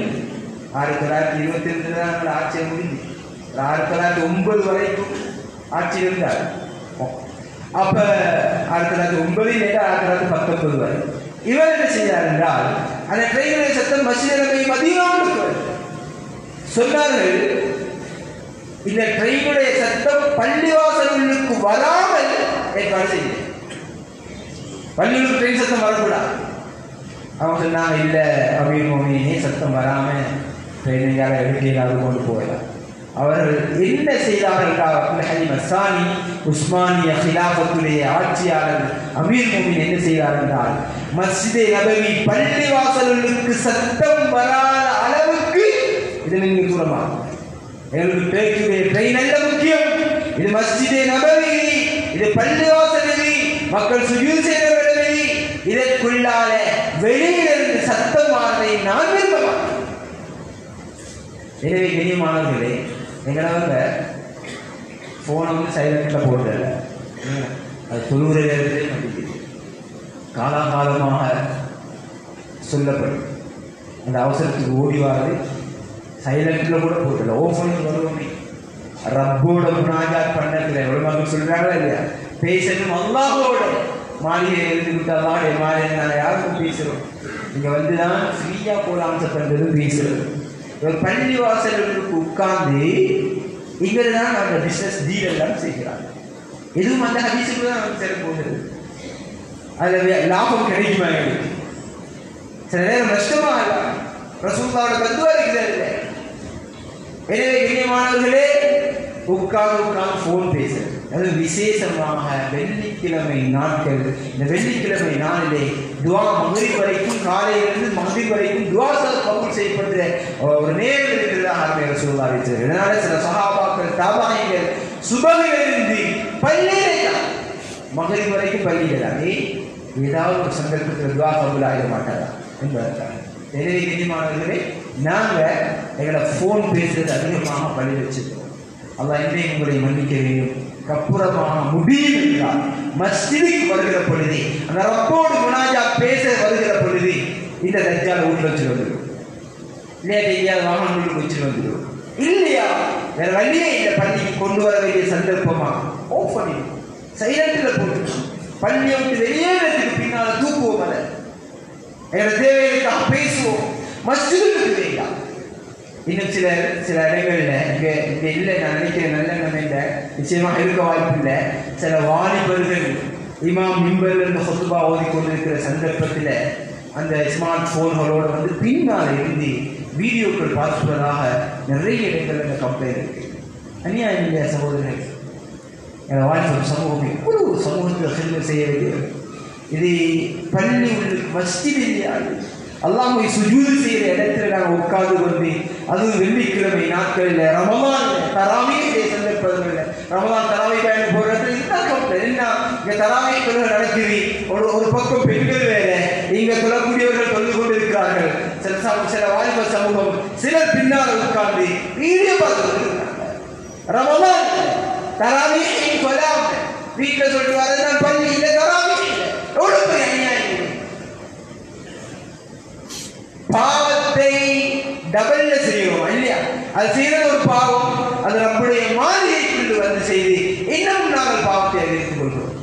1922 தான் நம்மளோட ஆட்சியை முடிஞ்சு 1909 வரைக்கும் ஆட்சியில் இருந்தார். அப்ப 1909 இல்லையா 1919 வரை இவர் என்ன செய்தார் என்றால் அந்த ட்ரெயினுடைய சத்தம் மஸ்ஜித் மதீனாவுக்கு சொன்னார்கள். இந்த ட்ரெயினுடைய சத்தம் பள்ளிவாசலுக்கு வராமல் ஏற்பாடு செய்ய, பள்ளிகளுக்கு ட்ரெயின் சத்தம் வரக்கூடாது. அவங்க சொன்னாங்க இல்லை அப்படின்னு சத்தம் வராம ட்ரெயினை யாரை எடுக்கையிலாவது கொண்டு போகலாம். அவர்கள் என்ன செய்தார்கள்? மசானி உஸ்மானிய ஹிலாபத்துடைய ஆட்சியாளர் அமீர் மோமின் என்ன செய்தார் என்றால் மஸ்ஜிதே நபவி பள்ளிவாசலுக்கு சத்தம் வராத அளவுக்கு இது நீங்க தூரமா எங்களுக்கு ட்ரெயின் அல்ல முக்கியம், இது மஸ்ஜிதே நபவி, இது பள்ளிவாசல், மக்கள் சுஜூத் செய்ய விடவில்லை, இதற்குள்ளால வெளியிலிருந்து சத்தமானதை நான் விரும்ப மாட்டேன். எனவே கண்ணியமானவர்களே, எங்களவங்க ஃபோனை சைலண்ட்ல போடுறல அது தொழுகிறதே மதிக்குது. காலாகாலமாக சொல்லப்படும் அந்த அவசரத்துக்கு ஓடி வாரது சைலண்ட்ல கூட போடல, ஓபன் வருவோமே. ரப்போட முனாஜாத் பண்ணல உலமாக்கள் சொல்றாங்களா இல்லையா? பேசணும் அல்லாஹோட மாளிகை எழுந்துக்கிட்டு அல்லாடைய மாளிகை நாங்கள் யாருக்கும் பேசுகிறோம். இங்கே வந்து தான் ஃப்ரீயாக போலாம்னு பண்ணுறது பேசுகிறது. ஒரு பள்ளி வாசல்களுக்கு உட்கார்ந்து இங்கே தான் நாங்கள் பிஸ்னஸ் டீல் எல்லாம் செய்கிறாங்க. எதுவும் அந்த ஹதீஸுக்கு தான் நமக்கு சேர போகுது. அதில் லாபம் கிடைக்குமா? சில நேரம் நஷ்டமாக இல்லை. ரசூலுல்லாஹோட பத்துவா இருக்கிறது. எனவே கண்ணியமானவர்களே, உட்கார்ந்து ஃபோன் பேசுறது, அது விசேஷமாக வெள்ளிக்கிழமை நாட்கள். இந்த வெள்ளிக்கிழமை நாளிலே துவா மக்ரிப் வரைக்கும், காலையிலிருந்து மக்ரிப் வரைக்கும் துவா கபூல் செய்யப்படுற ஒரு நேரம் இருக்கிறதாக ரசூலுல்லாஹ் அறிவித்தார். இதனால சில சஹாபாக்கள் தாபாயிகள் சுபகிலிருந்து பள்ளியிலே மக்ரிப் வரைக்கும் பள்ளியிலே ஏதாவது ஒரு சந்தர்ப்பத்தில் துவா கபூல் ஆகிட மாட்டாரா என்பதற்காக. எனவே கண்ணியமானவர்களே, நாங்கள் எங்களை ஃபோன் பேசுறது அதிகமாக பள்ளி வச்சிருக்கோம். அல்லாஹ் என்னையும் உங்களை மன்னிக்க வேண்டும். கப்புறமாக முடியும் என்றால் மஸ்ஜிதுக்கு வருகிற பொழுது, அந்த ரப்போடு முனாஜா பேச வருகிற பொழுது இந்த தஜ்ஜால் வீட்டில் வச்சு வந்துடும், இல்லையா எங்கேயாவது வாகனங்களுக்கு வச்சு வந்துடும். இல்லையா வேற வழியே இந்த பள்ளிக்கு கொண்டு வர வேண்டிய சந்தர்ப்பமா ஆஃப் பண்ணிடும், சைலண்டில் போட்டு பள்ளியை விட்டு வெளியேறதுக்கு பின்னால் தூக்குவோம். அதை எங்களை தேவைகளுக்காக பேசுவோம். மஸ்ஜிதுக்கு வேண்டாம். இன்னும் சில இடங்கள்ல இங்கே இல்லை, நான் நினைக்கிறேன் நல்ல நிலையில நிச்சயமாக இருக்க வாய்ப்பு இல்லை. சில வாலிபர்கள் இமாம் மிம்பர்ல இருந்து ஹுத்பா ஓதிக்கொண்டிருக்கிற சந்தர்ப்பத்தில் அந்த ஸ்மார்ட் போன்களோடு வந்து பின்னால் இருந்து வீடியோக்கள் பார்ப்பதாக நிறைய இடங்கள் இந்த கம்ப்ளைண்ட் இருக்கு. அநியாயம் இல்லையா சகோதரர்கள்? வாலிபர் சமூகம் எவ்வளவு ஒரு சமூகத்தில் செல்வ செய்ய வேண்டியது. இது பள்ளி உள்ளுக்கு மஸ்ஜித் இல்லையா? அல்லாஹ்வை சுஜூது செய்கிற இடத்துல நாங்கள் உட்கார்ந்து கொண்டு, அதுவும் வெள்ளிக்கிழமை நாட்களில் ரமலான் தராவியுடைய சந்தர்ப்பங்களில் ரமலான் தராவி பயணம் போகிற இடத்துல இதுதான் கம்ப்ளைண்ட். என்ன இங்கே தராவி தொழுகை நடக்குது, ஒரு பக்கம் பெண்கள் வேற, இங்கே தொழக்கூடியவர்கள் தொழுது கொண்டு இருக்கிறார்கள். சில வாலிப சமூகம் சிலர் பின்னால் உட்கார்ந்து வீடியோ பார்த்து இருக்கிறாங்க. ரமலான் தராவி சொல்லாம வீட்டில் சொல்லிட்டு வரதான் பள்ளி இல்லை, தராவி இல்லை. எவ்வளோ பெரிய அநியாயம்! பாவத்தை டபுள்ல செய்வோம் இல்லையா? அது செய்யறது ஒரு பாவம், அது நம்முடைய மாளிகைக்குள்ளே வந்து செய்து இன்னும் நாங்கள் பாவத்தை அறிவித்துக் கொள்கிறோம்.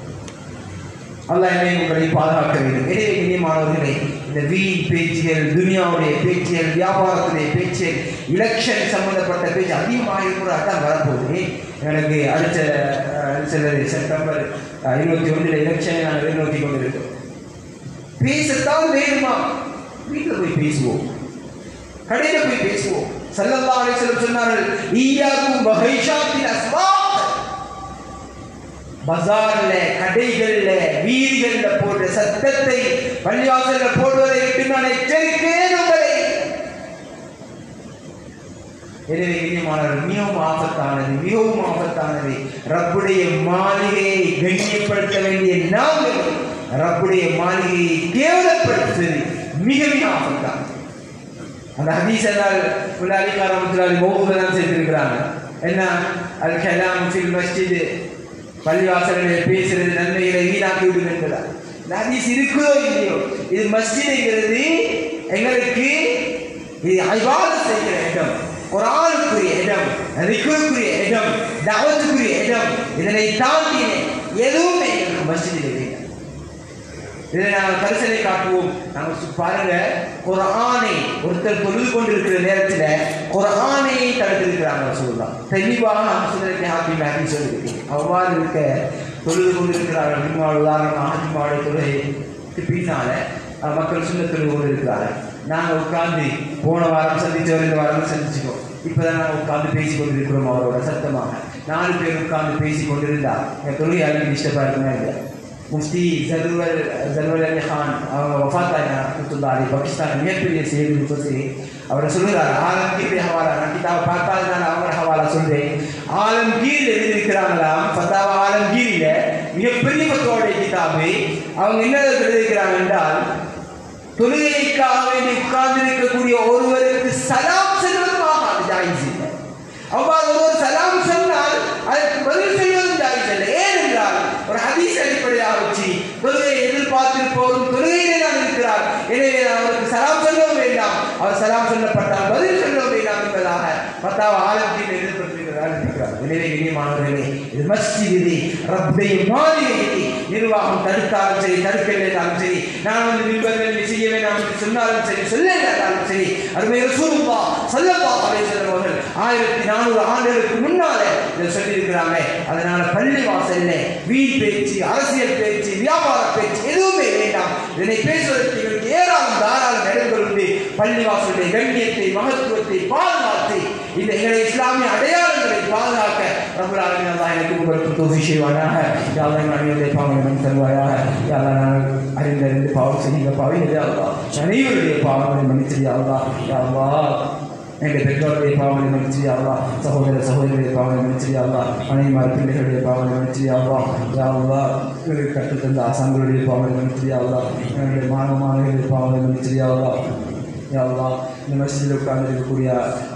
அல்லாஹ் என்னை உங்களை பாதுகாக்க வேண்டும். எனவே கண்ணியமானவர்களே, இந்த வீண் பேச்சுகள், துனியாவுடைய பேச்சுகள், வியாபாரத்துடைய பேச்சுகள், எலெக்ஷன் சம்பந்தப்பட்ட பேச்சு அதிகமாக இருக்கிற அதான் வரப்போகுது. எனக்கு அடுத்த செப்டம்பர் 21 எலெக்ஷனை நாங்கள் எதிர்நோக்கி கொண்டிருக்கிறோம். பேசத்தான் வேணுமா? வீட்டில் போய் பேசுவோம், கடையில் போய் பேசுவோம். ஸல்லல்லாஹு அலைஹி வஸல்லம் சொன்னார்கள், ஈயாக்கும் வஹைஷாத்தில் அஸ்வாக், பஜார்ல, கடைகள்ல, வீதிகள்ல போடுற சத்தத்தை பள்ளிவாசல்ல போடுவதை விட்டு நான் எச்சரிக்கிறேன் உங்களை. எனவே கண்ணியமானவர்கள், மிகவும் ஆபத்தானது. ரப்புடைய மாளிகையை கண்ணியப்படுத்த வேண்டிய நாங்கள் ரப்புடைய மாளிகையை கேவலப்படுத்துவது மிக மிக ஆபத்தானது. அந்த ஹதீஸ் எல்லாம் அலிகாரமுத்துலாலி மௌகூதான் செய்திருக்கிறாங்க. என்ன? அல் கலாம் ஃபில் மஸ்ஜித், பள்ளிவாசலில் பேசுறது நன்மைகளை வீணாக்கி விடும் என்பதால். இந்த ஹதீஸ் இருக்குதோ இல்லையோ, இது மஸ்ஜிதுங்கிறது எங்களுக்கு இது இபாதத் செய்கிற இடம், குர்ஆனுக்குரிய இடம், திக்ருக்குரிய இடம், தஅவத்துக்குரிய இடம். இதனை தாண்டி எதுவுமே மஸ்ஜிதில் இல்லை. இதை நாங்கள் கரிசனை காட்டுவோம். நாங்கள் பாருங்க, குர்ஆனை ஒருத்தர் தொழுது கொண்டிருக்கிற நேரத்தில் குர்ஆனை தடுத்திருக்கிறாங்க சொல்லலாம். தெளிவாக அம்சத்திற்கு ஹாக்கி சொல்லியிருக்கேன். அவ்வாறு இருக்க தொழுது கொண்டிருக்கிறார்கள். ஜும்மாவுடைய உதாரணமாக ஜும்மாவுடைய தொழுகைக்கு பின்னால மக்கள் சுண்ணத் தொழுது கொண்டு இருக்கிறார்கள். நாங்கள் உட்கார்ந்து போன வாரம் சந்திச்சவர் இந்த வாரம் சந்திச்சுக்கோம். இப்போதான் நாங்கள் உட்கார்ந்து பேசி கொண்டிருக்கிறோம். அவரோட சத்தமாக 4 பேர் உட்கார்ந்து பேசி கொண்டிருந்தால் என் தொழுகை யாருக்கு டிஸ்டர்பாக இருக்குன்னா இல்லை. முஃப்தி ஜல்வல் அலி கான் அவங்க வஃபாத்தாய் பாகிஸ்தான் மிகப்பெரிய செய்தி முஃபஸி அவரை சொல்லுறாரு, ஆலம்கீருடைய ஹவாலா. நான் கிதாபை பார்த்தால் அவங்களோட ஹவாலா சொல்றேன். ஆலம்கீர் எழுதியிருக்கிறாங்களாம், ஃபத்தாவா ஆலம்கீரில மிகப்பெரிய ஃபத்வாவுடைய கிதாபு. அவங்க என்ன எழுதியிருக்கிறாங்க என்றால், தொழுகைக்காக வேண்டி உட்கார்ந்திருக்கக்கூடிய ஒருவருக்கு சலாம் செல்வதும் ஆகாது, ஜாயிஸ் இல்லை. அவ்வாறு ஒருவர் சலாம் சொன்னால் அதற்கு பதில் செய்வதும் ஜாயிஸ் இல்லை. ஏனென்றால் ஒரு ஹதீஸ் அடிப்படையாக வச்சு தொழுகையை எதிர்பார்த்திருப்பவரும் தொழுகையிலே தான் இருக்கிறார். எனவே அவருக்கு சலாம் சொல்லவும் வேண்டாம், அவர் சலாம் சொல்லப்பட்டால் பதில் சொல்லவும் வேண்டாம் என்பதாக ஃபத்தாவா ஆலம்கீர் எதிர்பட்டிருக்கிறார். எனவே இனிமானவர்களே, இது மஸ்ஜித் ரப்பை மாளிகை. நிர்வாகம் தடுத்தாலும் சரி, தடுக்கலைனாலும் சரி, நான் வந்து மிம்பர்களில் செய்ய வேண்டாம் என்று சொன்னாலும் சரி, சொல்லலைனாலும் சரி, அருமை ரசூலுல்லாஹ் ஸல்லல்லாஹு அலைஹி வஸல்லம் அவர்கள் 1400 ஆண்டுகளுக்கு முன்னாலே இதை சொல்லியிருக்கிறாங்க. அதனால பள்ளி வாசல்ல வீண் பேச்சு, அரசியல் பேச்சு, வியாபார பேச்சு எதுவுமே வேண்டாம். இதனை பேசுவதற்கு இவருக்கு ஏராளம் தாராளம் இடங்கள் உண்டு. பள்ளிவாசலுடைய கண்ணியத்தை, மகத்துவத்தை பாதுகாத்து இந்த எங்களை இஸ்லாமிய அடையாளங்களை பாதுகாக்க ரப்பல் ஆலமீன் அல்லாஹ் எனக்கு உங்களுக்கு தௌஃபீக் செய்வானாக. யா அல்லாஹ் என்னுடைய பாவங்களை மன்னித்து தருவாயாக. யா அல்லாஹ் நான் அறிந்த பாவம் செய்கிற பாவம் யா அல்லாஹ் அனைவருடைய பாவங்களை மன்னித்து யா அல்லாஹ். யா அல்லாஹ் எங்கள் பெற்றோருடைய பாவங்களை மன்னித்து யா அல்லாஹ். சகோதர சகோதரியுடைய பாவங்களை மன்னித்து யா அல்லாஹ். அனைவரும் பிள்ளைகளுடைய பாவங்களை மன்னித்து யா அல்லாஹ். யா அல்லாஹ் எங்களுக்கு கற்றுத்தந்த ஆசான்களுடைய பாவங்களை மன்னித்து யா அல்லாஹ். எங்களுடைய மாணவர்களுடைய பாவங்களை மன்னித்து யா அல்லாஹ். யா அல்லாஹ் இந்த மஸ்ஜிதில் உட்கார்ந்து இருக்கக்கூடிய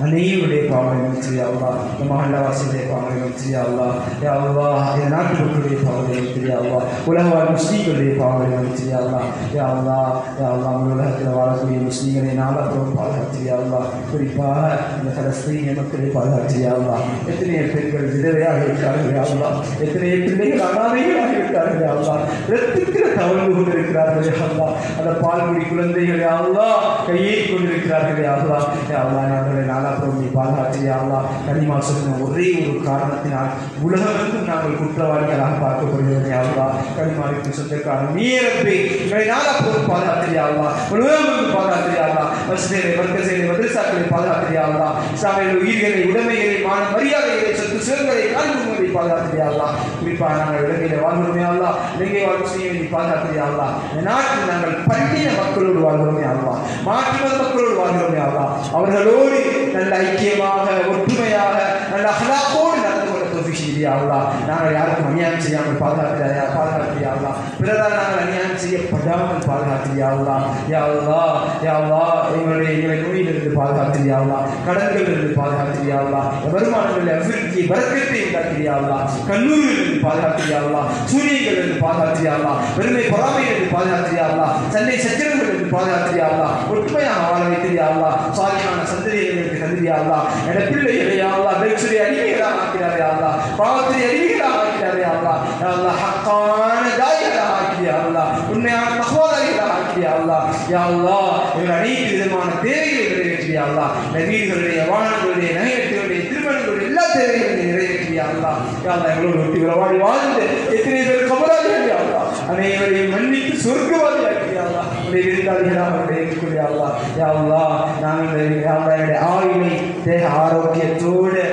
அனைவருடைய பாவங்களை மன்னித்து யா அல்லாஹ். இந்த மஹல்லாவாசியுடைய பாவங்களை மன்னித்து யா அல்லாஹ். யா அல்லாஹ் இந்த நாட்டு மக்களுடைய பாவங்களை மன்னித்து யா அல்லாஹ். உலகவாழ் முஸ்லீம்களுடைய பாவங்களை மன்னித்து யா அல்லாஹ். யா அல்லாஹ் யா அல்லாஹ் இந்த உலகத்தில் வாழக்கூடிய முஸ்லீம்களை நாலாப்புறம் பாதுகாத்து யா அல்லாஹ். குறிப்பாக இந்த பலஸ்தீனிய மக்களை பாதுகாத்து யா அல்லாஹ். எத்தனையோ பெண்கள் விதவையாக இருக்கிறார்கள் யா அல்லாஹ். எத்தனையோ பிள்ளைகள் அனாதைகளாக இருக்கிறார்கள் யா அல்லாஹ். இரத்தத்தில் தவழ்ந்து கொண்டிருக்கிறார்கள் யா அல்லாஹ். அந்த பால்குடி குழந்தைகள் யா அல்லாஹ் கையை கொண்டிருக்கிறார்கள் யா அல்லாஹ். யா அல்லாஹ் நாங்கள் நாலாப்புறம் நீ பாதுகாத்து யா அல்லாஹ். கலிமா சொன்ன ஒரே ஒரு காரணத்தினால் உலகமெங்கும் நாங்கள் குற்றவாளிகளாக பார்க்கப்படுகிறோம் யா அல்லாஹ். கலிமாவுக்கு சொந்தக்காரன் நீ ரப்பே எங்களை நாலாப்புறம் பாதுகாத்து யா அல்லாஹ். உலகமெங்கும் பாதுகாத்து யா அல்லாஹ். மஸ்ஜிதை மர்கஸை மதரசாக்களை பாதுகாத்து யா அல்லாஹ். இஸ்லாமிய உயிர்களை, உடைமைகளை, மான மரியாதைகளை, சொத்து சுகங்களை, காண்புகளை பாதுகாத்து யா அல்லாஹ். குறிப்பாக நாங்கள் இலங்கையில் வாழ்கிறோம் யா அல்லாஹ். இலங்கை வாழ்க்கை நீ பாதுகாத்து யா அல்லாஹ். இந்த நாட்டில் நாங்கள் பண்டின மக்களோடு வாழ்கிறோம் யா அல்லாஹ். மாற்று மக்களோடு வாழ்கிறோம் யா அல்லாஹ். அவர்களோடு நல்ல ஐக்கியமாக, ஒற்றுமையாக, நல்ல அஹ்லாக்கோடு நடந்து கொள்ள தௌஃபீக் செய்து யா அல்லாஹ். நாங்கள் யாருக்கும் அநியாயம் செய்யாமல் பாதுகாத்து யா அல்லாஹ். பிறரால் நாங்கள் அநியாயம் செய்யப்படாமல் பாதுகாத்து யா அல்லாஹ். யா அல்லாஹ் யா அல்லாஹ் எங்களை நோயிலிருந்து பாதுகாத்து யா அல்லாஹ். கடன்களிலிருந்து பாதுகாத்து யா அல்லாஹ். வருமானங்களில் அபிவிருத்தியை பரக்கத்தை உண்டாக்கி யா அல்லாஹ். கல்லூரியிலிருந்து பாதுகாத்து யா அல்லாஹ். சூரியங்களிலிருந்து பாதுகாத்து யா அல்லாஹ். பெருமை பொறாமையிலிருந்து பாதுகாத்து யா அல்லாஹ். சண்டை சச்சரவுகளிலிருந்து பாதுகாத்து யா அல்லாஹ். ஒற்றுமையாக வாழ வைத்து யா அல்லாஹ். சாலிஹான சந்ததிகளுக்கு தந்து யா அல்லாஹ். என பிள்ளைகளை யா அல்லாஹ் பெருசுடைய அடிமைகளாக ஆக்கிறார் யா அல்லாஹ். பாவத்துடைய அடிமைகளாக ஆக்கிறார் யா அல்லாஹ். யா அல்லாஹ் ஹக்கான தாயிகளாக ஆக்கி யா அல்லாஹ். உண்மையான தக்வாதாரிகளாக ஆக்கி யா அல்லாஹ். யா அல்லாஹ் இவர்கள் அனைத்து விதமான தேவைகளை நிறைவேற்றி யா அல்லாஹ். வீடுகளுடைய, வாகனங்களுடைய, நகைகளுடைய, திருமணங்களுடைய எல்லா தேவைகளையும் நிறைவேற்றி யா அல்லாஹ். யா அல்லாஹ் எங்களோடு ஒட்டி உறவாடி வாழ்ந்து எத்தனை பேர் கபராதிகள் யா அல்லாஹ். அனைவரையும் மன்னித்து சொர்க்கவாதியாக்கி யா அல்லாஹ். உடைய விருந்தாளிகளாக ஏற்றுக்கொள்ள யா அல்லாஹ். யா அல்லாஹ் நாங்கள் யா அல்லாஹ் எங்களுடைய ஆயுளை தேக ஆரோக்கியத்தோடு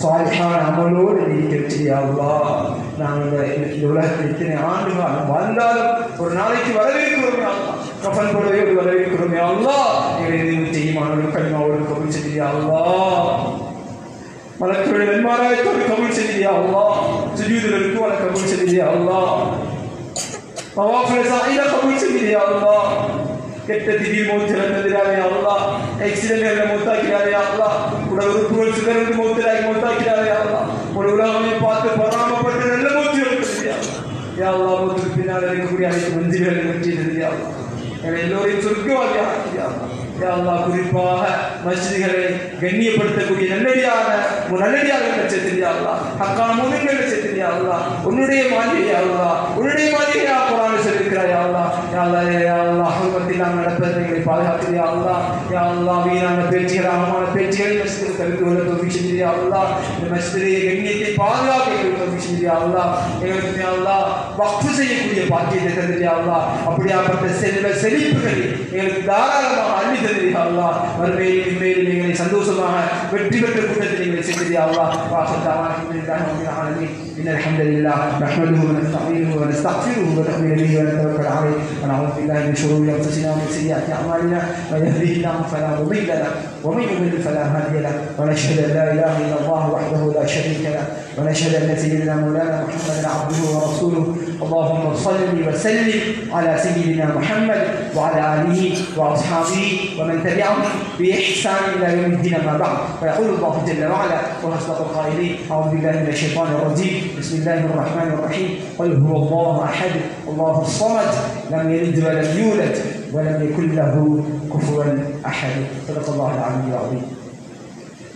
சாலிஹான அமலோடு இருக்கிறது யா அல்லாஹ். நாங்கள் இந்த உலகத்தில் இத்தனை ஆண்டுகள் வாழ்ந்தாலும் ஒரு நாளைக்கு வரவேற்கிறோம் யா அல்லாஹ். கஃன் போடுவதோடு வரவேற்கிறோம் யா அல்லாஹ். எங்களை செய்யுமானவர்கள் கலிமாவோடு கபூல் செய்து யா அல்லாஹ். மலக்குடைய நன்மாராயத்தோடு கபூல் செய்து யா அல்லாஹ். சுஜூதுகளுக்கு வல கபூல் செய்து யா அல்லாஹ். தவாஃபில் சாயில கபூல் செய்து யா அல்லாஹ். கெட்ட திடீர் மௌத்து நடந்ததினாலே அல்லாஹ். ஆக்சிடென்ட்ல மௌத்தாக்கிறாரே அல்லாஹ். உடல் உறுப்புகள் சிதறந்து மௌத்தாக்கிறாரே அல்லாஹ். ஒரு உலகமே பார்த்து பராமப்பட்டு நல்ல மௌத்து நடந்தது யா அல்லாஹ். மௌத்துக்கு பின்னால் இருக்கக்கூடிய அனைத்து மந்திரிகளை வெற்றி யா அல்லாஹ். எல்லோரையும் சொர்க்கவாதியாக யா அல்லாஹ். யா அல்லாஹ் குறிப்பாக மஸ்ஜிதுகளை கண்ணியப்படுத்தக்கூடிய நல்லடியார்கள் லட்சத்தில் யா அல்லாஹ் ஹக்கான முஃமின்கள் லட்சத்தில் யா அல்லாஹ் உன்னுடைய மாதிரி யா அல்லாஹ் உன்னுடைய மாதிரி யா குர்ஆனில் சொல்லியிருக்கிறாய் யா அல்லாஹ் யா அல்லாஹ் ஹுர்மத்தில்லாமல் நடப்பதை பாதுகாத்து யா அல்லாஹ் வீணான பேச்சுகள் அகமான பேச்சுகளை மஸ்ஜிதில் தவிர்த்து கொள்ள தௌஃபீக் செய்து யா அல்லாஹ் இந்த மஸ்ஜிதுடைய கண்ணியத்தை பாதுகாக்க தௌஃபீக் செய்து யா அல்லாஹ் எங்களுக்கு யா அல்லாஹ் வக்ஃப் செய்யக்கூடிய பாக்கியத்தை தந்து யா அல்லாஹ் அப்படியாப்பட்ட செழிப்புகளை எங்களுக்கு தாராளமாக அள்ளி தந்து யா அல்லாஹ் மறுமையில் இன்மையில் எங்களை சந்தோஷமாக வெற்றி பெற்ற கூட்டத்தில் எங்களை செய்து யா அல்லாஹ் வாஹர் தஅவானா அல்ஹம்துலில்லாஹி ரப்பில் ஆலமீன் இன்னல் ஹம்தலில்லாஹ் நஹ்மதுஹு வ நஸ்தஈனுஹு வ நஸ்தக்ஃபிருஹு வ நு'மினு பிஹி வ நதவக்கல் அலைஹி வ நஅஊது பில்லாஹி மின் ஷுரூரி அன்ஃபுஸினா வ மின் சய்யிஆத்தி அஅமாலினா من يهده الله فلا مضل له ومن يضلل فلا هادي له ونشهد ان لا اله الا الله وحده لا شريك له ونشهد ان سيدنا مولانا محمدا عبده ورسوله اللهم صل وسلم على سيدنا محمد وعلى اله واصحابه ومن تبعهم باحسان الى يوم الدين ما بعد فيقول الله جل وعلا واصدق القائلين اعوذ بالله من الشيطان الرجيم بسم الله الرحمن الرحيم قل هو الله احد الله الصمد لم يلد ولم يولد ولم يكن له كفوا احد صدق الله العلي العظيم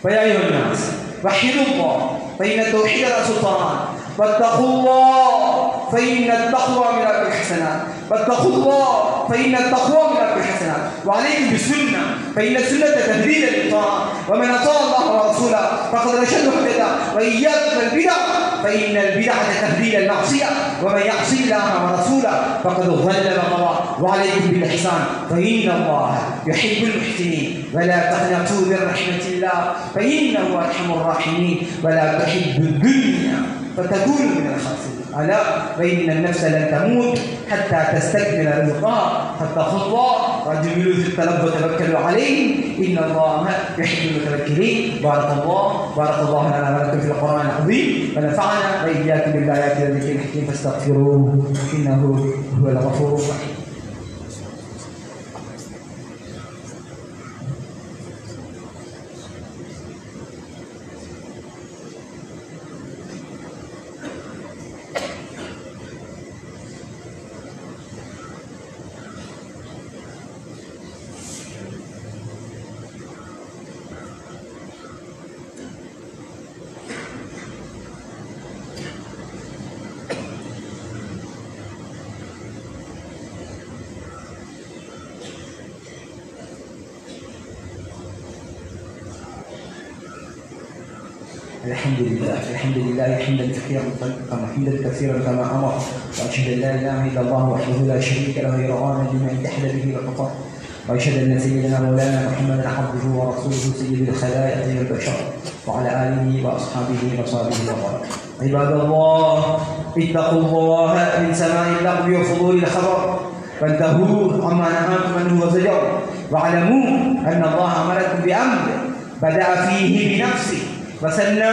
فيا ايها الناس وحدوا الله فان التوحيد راس الطاعات واتقوا الله فان التقوى ملاك الحسنات واتقوا الله فان التقوى ملاك الحسنات وعليكم بالسنه فان السنه تهدي للطاعه ومن اطاع الله ورسوله فقد رشد هدى واياكم البدع فان البدعه تهدي للمعصيه ومن يعصي الله ورسوله فقد ضل وغوى وعليكم بالاحسان فان الله يحب المحسنين ولا تقنطوا من رحمه الله فانه ارحم الراحمين ولا تحب الدنيا فتكونوا من الخاسرين الا فان النفس لن تموت حتى تستكمل رزقها فاتقوا الله واجملوا في الطلب وتوكلوا عليه ان الله يحب المتوكلين بارك الله لنا ولكم في القران العظيم ونفعنا واياكم بالايات والذكر الحكيم فاستغفروه انه هو الغفور الرحيم. الحمد لله حمدا كثيرا كما امر واشهد ان لا اله الا الله وحده لا شريك له يرغانا بما اتحد به القطر واشهد ان سيدنا مولانا محمدا عبده ورسوله سيد الخلائق والبشر وعلى اله واصحابه وصحبه وبارك. عباد الله اتقوا الله من سماع اللغو وفضول الخبر فانتهوا عما نهاكم عنه وزجر واعلموا ان الله امركم بامر بدا فيه بنفسه وثنى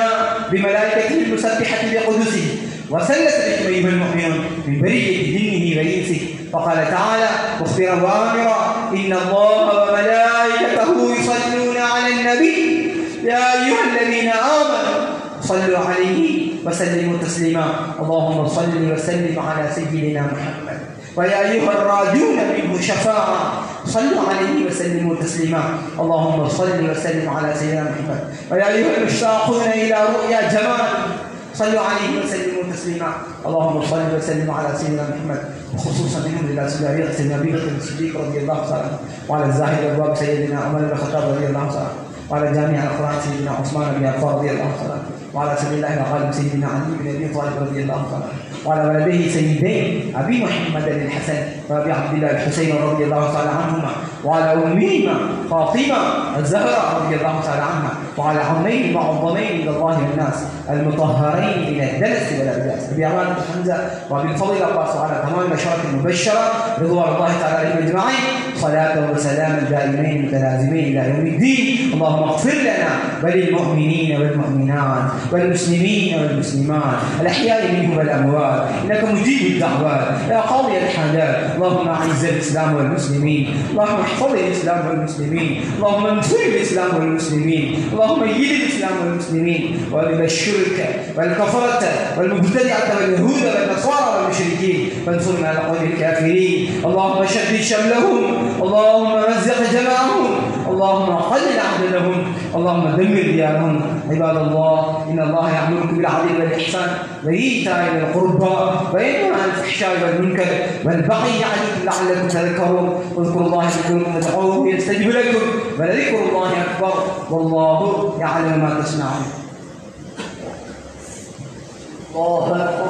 بملائكته المسبحة بقدسه وثلث بكم أيها المؤمنون من برية جنه وإنسه فقال تعالى مخبرا وآمرا إن الله وملائكته يصلون على النبي يا أيها الذين آمنوا صلوا عليه وسلموا تسليما اللهم صل وسلم على سيدنا محمد ويا أيها الراجون منه شفاعة صلوا عليه وسلموا تسليما اللهم صل وسلم على سيدنا محمد ويا أيها المشتاقون إلى رؤيا جمال صلوا عليه وسلموا تسليما اللهم صل وسلم على سيدنا محمد وخصوصا منهم إلى سيدنا أبي بكر الصديق رضي الله تعالى وعلى الزاهد الأبواب سيدنا عمر بن الخطاب رضي الله تعالى وعلى جامع القرآن سيدنا عثمان بن عفان رضي الله تعالى وعلى سبيل الله الغالب سيدنا علي بن أبي طالب رضي الله تعالى وعلى ولديه سيدين أبي محمد الحسن وأبي عبد الله الحسين رضي الله تعالى عنهما وعلى أمهما فاطمة الزهراء رضي الله تعالى عنها وعلى عمين وعظمين إلى الله والناس المطهرين من الدنس والأبداس أبي عماد بن حمزة وأبي الفضل عباس وعلى تمام البشرة المبشرة رضوان الله تعالى عليهم أجمعين صلاة وسلاما دائمين متلازمين إلى يوم الدين اللهم اغفر لنا وللمؤمنين والمؤمنات والمسلمين والمسلمات الأحياء منهم والأموات إنك مجيب الدعوات يا قاضي الحاجات اللهم أعز الإسلام والمسلمين اللهم احفظ الإسلام والمسلمين اللهم انصر الإسلام والمسلمين اللهم ايد الإسلام والمسلمين ومن الشرك والكفرة والمبتدعة واليهود والنصارى والمشركين وانصرنا على قوم الكافرين. اللهم شدد شملهم، اللهم مزق جمعهم، اللهم قلل عددهم، اللهم دمر ديارهم. عباد الله، إن الله يأمركم بالعدل والإحسان وإيتاء ذي القربى وينهى عن الفحشاء والمنكر والبغي يعظكم لعلكم تذكرون. اذكروا الله يذكركم وادعوه يستجب لكم ولذكر الله أكبر والله يعلم ما تصنعون. الله أكبر.